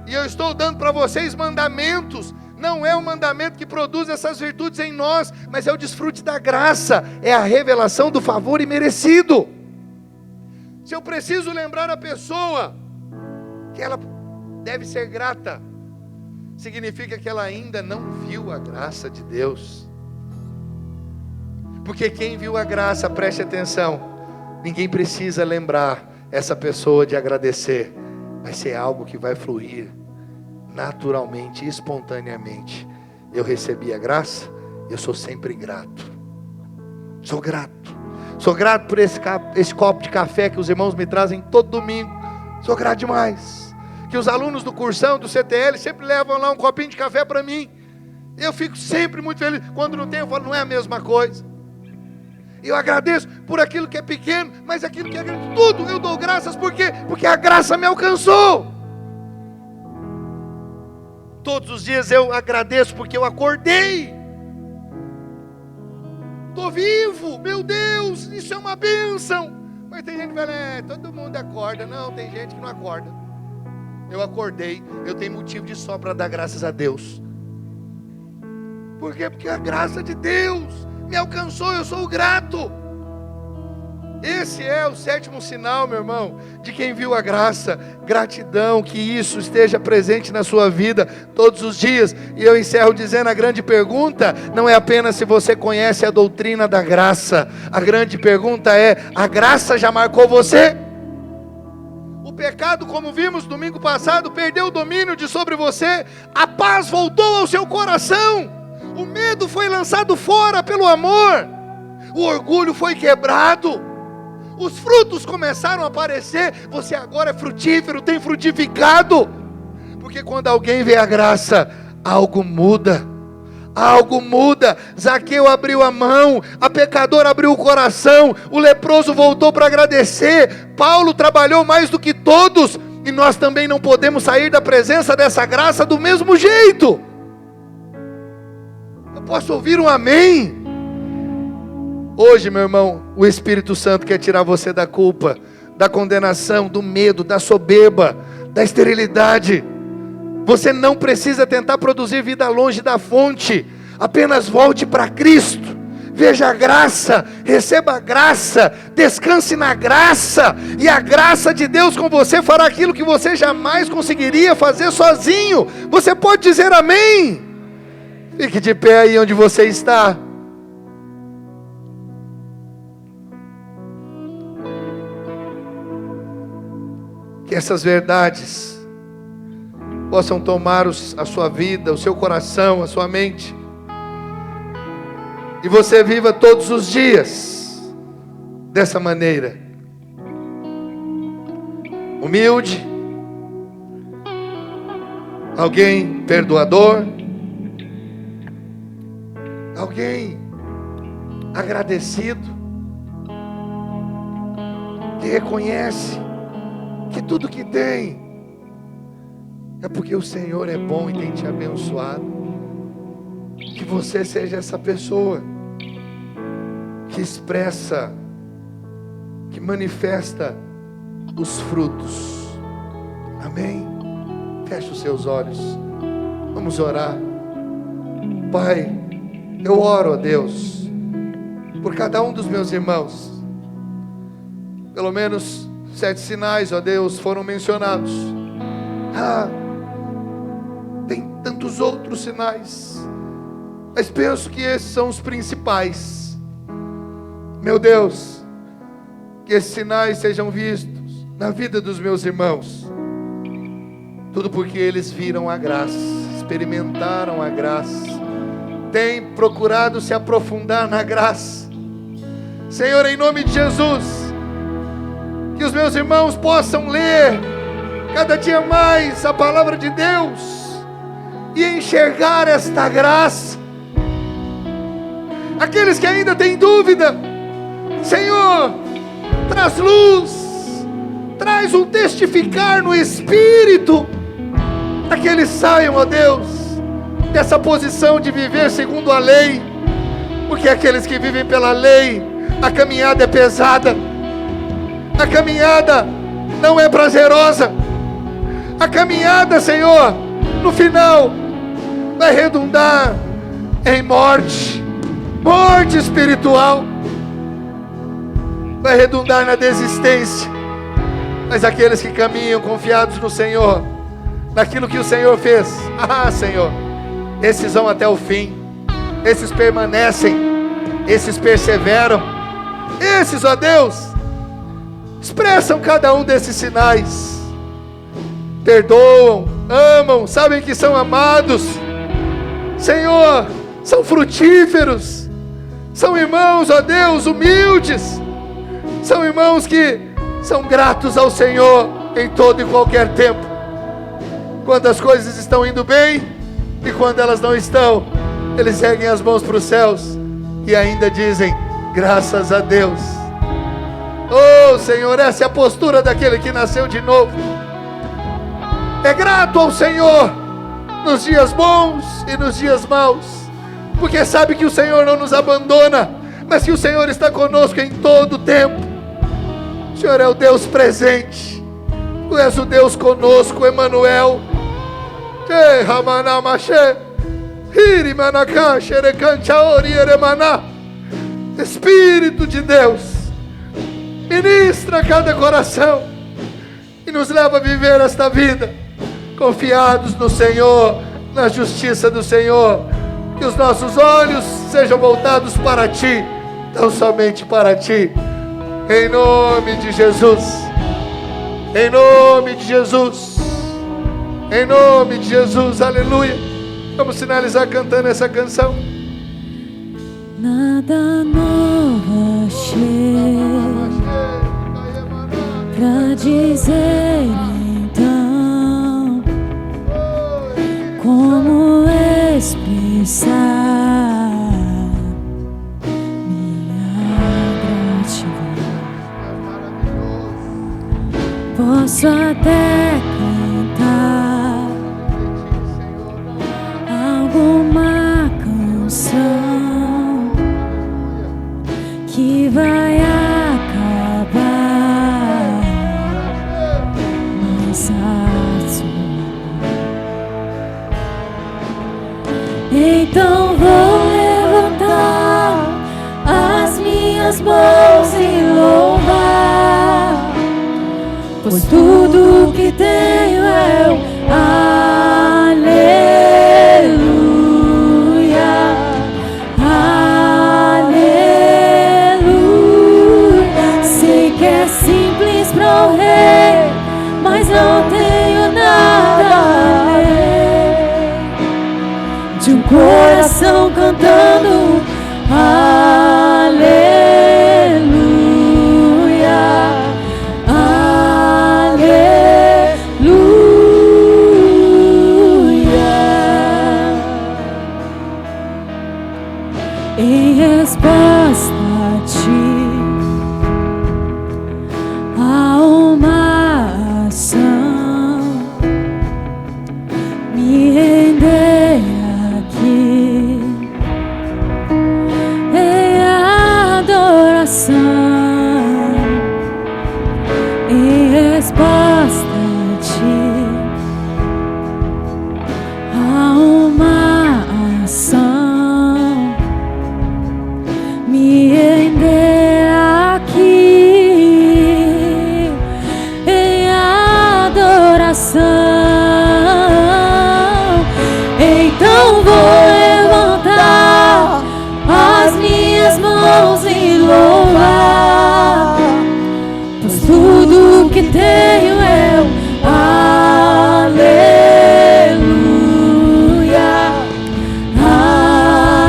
e eu estou dando para vocês mandamentos. Não é o mandamento que produz essas virtudes em nós, mas é o desfrute da graça, é a revelação do favor imerecido. Se eu preciso lembrar a pessoa que ela deve ser grata, significa que ela ainda não viu a graça de Deus. Porque quem viu a graça, preste atenção, ninguém precisa lembrar essa pessoa de agradecer. Vai ser algo que vai fluir naturalmente, espontaneamente. Eu recebi a graça, eu sou sempre grato. Sou grato. Sou grato por esse copo de café que os irmãos me trazem todo domingo. Sou grato demais. Que os alunos do cursão, do CTL, sempre levam lá um copinho de café para mim. Eu fico sempre muito feliz. Quando não tem, eu falo, não é a mesma coisa. Eu agradeço por aquilo que é pequeno, mas aquilo que é grande, tudo eu dou graças. Por quê? Porque a graça me alcançou. Todos os dias eu agradeço porque eu acordei. Estou vivo, meu Deus, isso é uma bênção. Mas tem gente que fala, todo mundo acorda. Não, tem gente que não acorda. Eu acordei, eu tenho motivo de sobra para dar graças a Deus. Por quê? Porque a graça de Deus me alcançou, eu sou grato. Esse é o 7º sinal, meu irmão, de quem viu a graça. Gratidão, que isso esteja presente na sua vida todos os dias. E eu encerro dizendo, a grande pergunta não é apenas se você conhece a doutrina da graça. A grande pergunta é, a graça já marcou você? O pecado, como vimos domingo passado, perdeu o domínio de sobre você. A paz voltou ao seu coração. O medo foi lançado fora pelo amor. O orgulho foi quebrado. Os frutos começaram a aparecer. Você agora é frutífero, tem frutificado. Porque quando alguém vê a graça, algo muda. Algo muda. Zaqueu abriu a mão, a pecadora abriu o coração, o leproso voltou para agradecer. Paulo trabalhou mais do que todos. E nós também não podemos sair da presença dessa graça do mesmo jeito. Eu posso ouvir um amém? Hoje, meu irmão, o Espírito Santo quer tirar você da culpa, da condenação, do medo, da soberba, da esterilidade. Você não precisa tentar produzir vida longe da fonte. Apenas volte para Cristo. Veja a graça, receba a graça, descanse na graça. E a graça de Deus com você fará aquilo que você jamais conseguiria fazer sozinho. Você pode dizer amém? Fique de pé aí onde você está. Que essas verdades possam tomar a sua vida, o seu coração, a sua mente. E você viva todos os dias dessa maneira. Humilde. Alguém perdoador. Alguém agradecido. Que reconhece que tudo que tem é porque o Senhor é bom e tem te abençoado. Que você seja essa pessoa que expressa, que manifesta os frutos. Amém? Feche os seus olhos. Vamos orar. Pai, eu oro a Deus por cada um dos meus irmãos. Pelo menos 7 sinais, ó Deus, foram mencionados. Tem tantos outros sinais, mas penso que esses são os principais. Meu Deus, que esses sinais sejam vistos na vida dos meus irmãos. Tudo porque eles viram a graça, experimentaram a graça, têm procurado se aprofundar na graça. Senhor, em nome de Jesus, que os meus irmãos possam ler cada dia mais a palavra de Deus e enxergar esta graça. Aqueles que ainda têm dúvida, Senhor, traz luz, traz um testificar no Espírito, para que eles saiam, ó Deus, dessa posição de viver segundo a lei, porque aqueles que vivem pela lei, a caminhada é pesada, a caminhada não é prazerosa, a caminhada, Senhor, no final vai redundar em morte, morte espiritual, vai redundar na desistência. Mas aqueles que caminham confiados no Senhor, naquilo que o Senhor fez, Senhor, esses vão até o fim, esses permanecem, esses perseveram, esses, ó Deus, expressam cada um desses sinais, perdoam, amam, sabem que são amados, Senhor, são frutíferos, são irmãos, ó Deus, humildes, são irmãos que são gratos ao Senhor em todo e qualquer tempo, quando as coisas estão indo bem e quando elas não estão, eles erguem as mãos para os céus e ainda dizem, graças a Deus. Oh Senhor, essa é a postura daquele que nasceu de novo, é grato ao Senhor nos dias bons e nos dias maus, porque sabe que o Senhor não nos abandona, mas que o Senhor está conosco em todo o tempo. O Senhor é o Deus presente, Tu és o Deus conosco, Emanuel. Espírito de Deus, ministra cada coração e nos leva a viver esta vida confiados no Senhor, na justiça do Senhor. Que os nossos olhos sejam voltados para Ti, tão somente para Ti, em nome de Jesus, em nome de Jesus, em nome de Jesus, aleluia. Vamos finalizar cantando essa canção. Nada novo achei pra dizer então, como expressar minha gratidão. Posso até cantar alguma canção que vai acabar, mas então vou levantar as minhas mãos e louvar, pois tudo que tenho é o aleluia, aleluia. Sei que é simples para o rei, mas não tenho nada além de um coração cantando aleluia, em resposta a Ti, a uma ação, me render aqui coração em resposta a ti, há uma ação me render aqui em adoração. Então vou levantar as minhas mãos e louvar, pois tudo que tenho é um aleluia,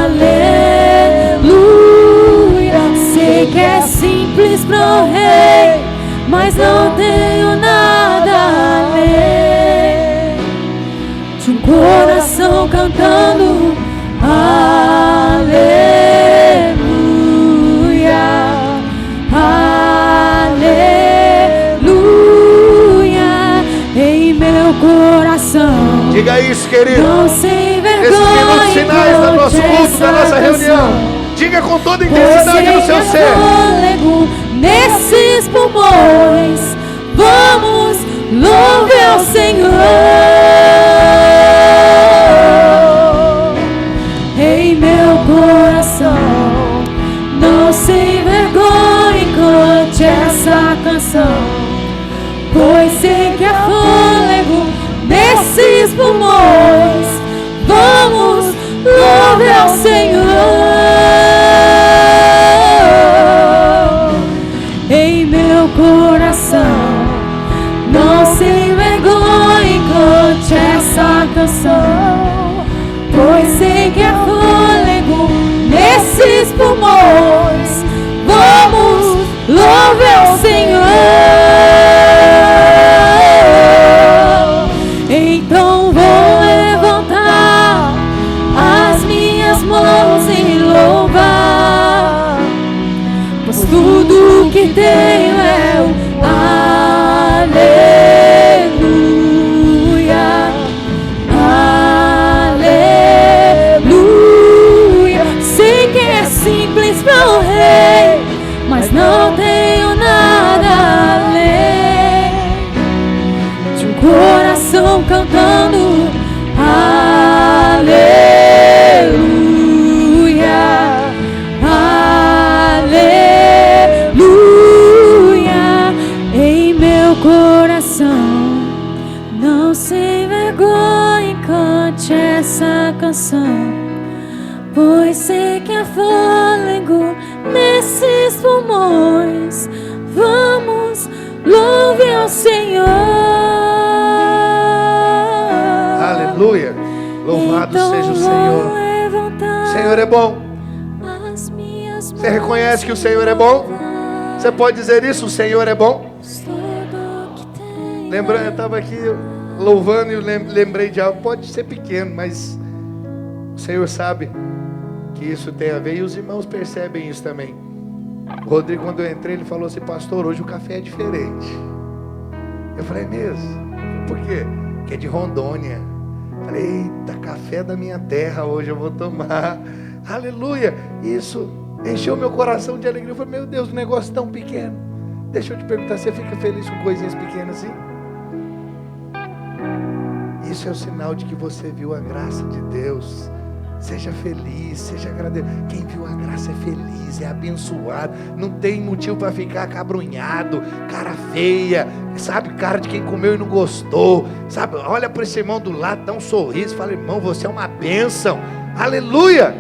aleluia. Sei que é simples pro rei, mas não tenho nada além de um coração cantando aleluia, aleluia. Em meu coração, Diga isso, querido. não sem Esses vergonha, minutos finais do nosso culto, da nossa reunião, diga com toda a intensidade no seu ser. fôlego nesses pulmões, vamos louvar ao Senhor. Em meu coração, não sem vergonha, cante essa canção, pois sei que há fôlego nesses pulmões, vamos louvar ao Senhor. Em meu coração, não sem vergonha, cante essa canção, pois sei que há fôlego nesses pulmões, vamos louvar ao Senhor. Então vou levantar as minhas mãos e louvar, pois tudo que tenho é o aleluia, aleluia. Sei que é simples para o rei, mas não tenho nada além de um coração cantando aleluia, aleluia. Em meu coração, não sem vergonha, cante essa canção, pois sei que há fôlego nesses pulmões, vamos louvar ao Senhor. Aleluia. Louvado Então seja o vou Senhor. levantar O Senhor é bom. as minhas Você reconhece que o Senhor é bom? Você pode dizer isso? O Senhor é bom? tudo que tenho. Lembrando, eu estava aqui louvando e lembrei de algo. Pode ser pequeno, mas o Senhor sabe que isso tem a ver. E os irmãos percebem isso também. O Rodrigo, quando eu entrei, ele falou assim: pastor, hoje o café é diferente. Eu falei: mesmo? Por quê? Que é de Rondônia. Eu falei: eita, café da minha terra hoje eu vou tomar. Aleluia. Isso encheu meu coração de alegria. Eu falei: meu Deus, o negócio tão pequeno. Deixa eu te perguntar, você fica feliz com coisinhas pequenas assim? Isso é o sinal de que você viu a graça de Deus. Seja feliz, seja agradecido. Quem viu a graça é feliz, é abençoado. Não tem motivo para ficar cabrunhado, cara feia, sabe? Cara de quem comeu e não gostou, sabe? Olha para esse irmão do lado, dá um sorriso, fala: irmão, você é uma bênção. Aleluia,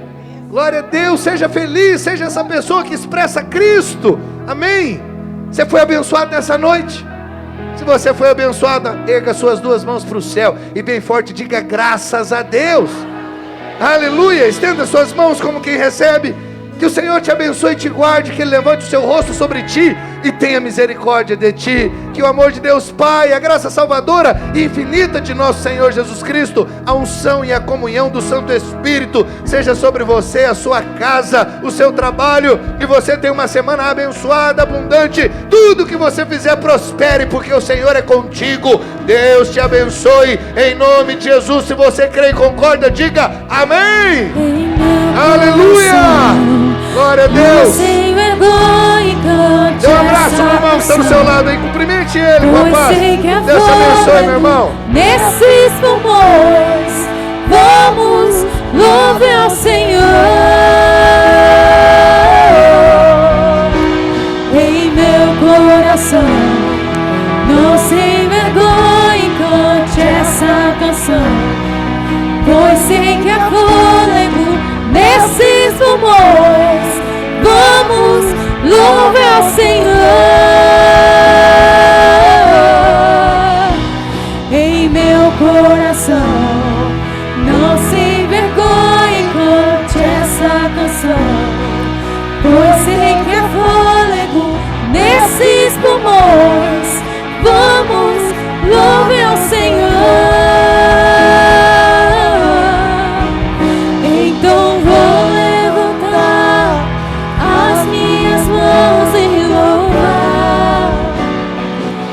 glória a Deus. Seja feliz, seja essa pessoa que expressa Cristo. Amém. Você foi abençoado nessa noite? Se você foi abençoado, erga suas duas mãos para o céu e bem forte diga: graças a Deus. Aleluia. Estenda suas mãos como quem recebe. Que o Senhor te abençoe e te guarde, que Ele levante o seu rosto sobre ti e tenha misericórdia de ti. Que o amor de Deus Pai, a graça salvadora e infinita de nosso Senhor Jesus Cristo, a unção e a comunhão do Santo Espírito seja sobre você, a sua casa, o seu trabalho. Que você tenha uma semana abençoada, abundante. Tudo que você fizer prospere, porque o Senhor é contigo. Deus te abençoe em nome de Jesus. Se você crê e concorda, diga amém. Aleluia. Glória a Deus. Sem vergonha está do seu lado aí, cumprimente ele com a Pois paz. sei que é Deus te abençoe, meu irmão. nesses pulmões, vamos louvar ao Senhor. Em meu coração, não sem vergonha, cante essa canção, pois sei que há fôlego nesses pulmões, vamos louvar ao Senhor. Em meu coração, não sem vergonha, cante essa canção, pois sei que há fôlego nesses pulmões, vamos louvar ao Senhor. Então vou levantar as minhas mãos e louvar,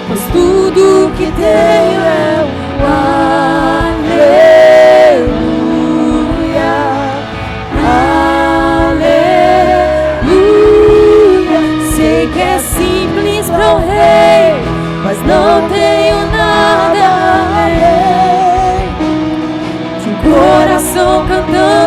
pois tudo que tenho é o aleluia, aleluia. Sei que é simples para o rei, mas não tenho nada além de um coração cantando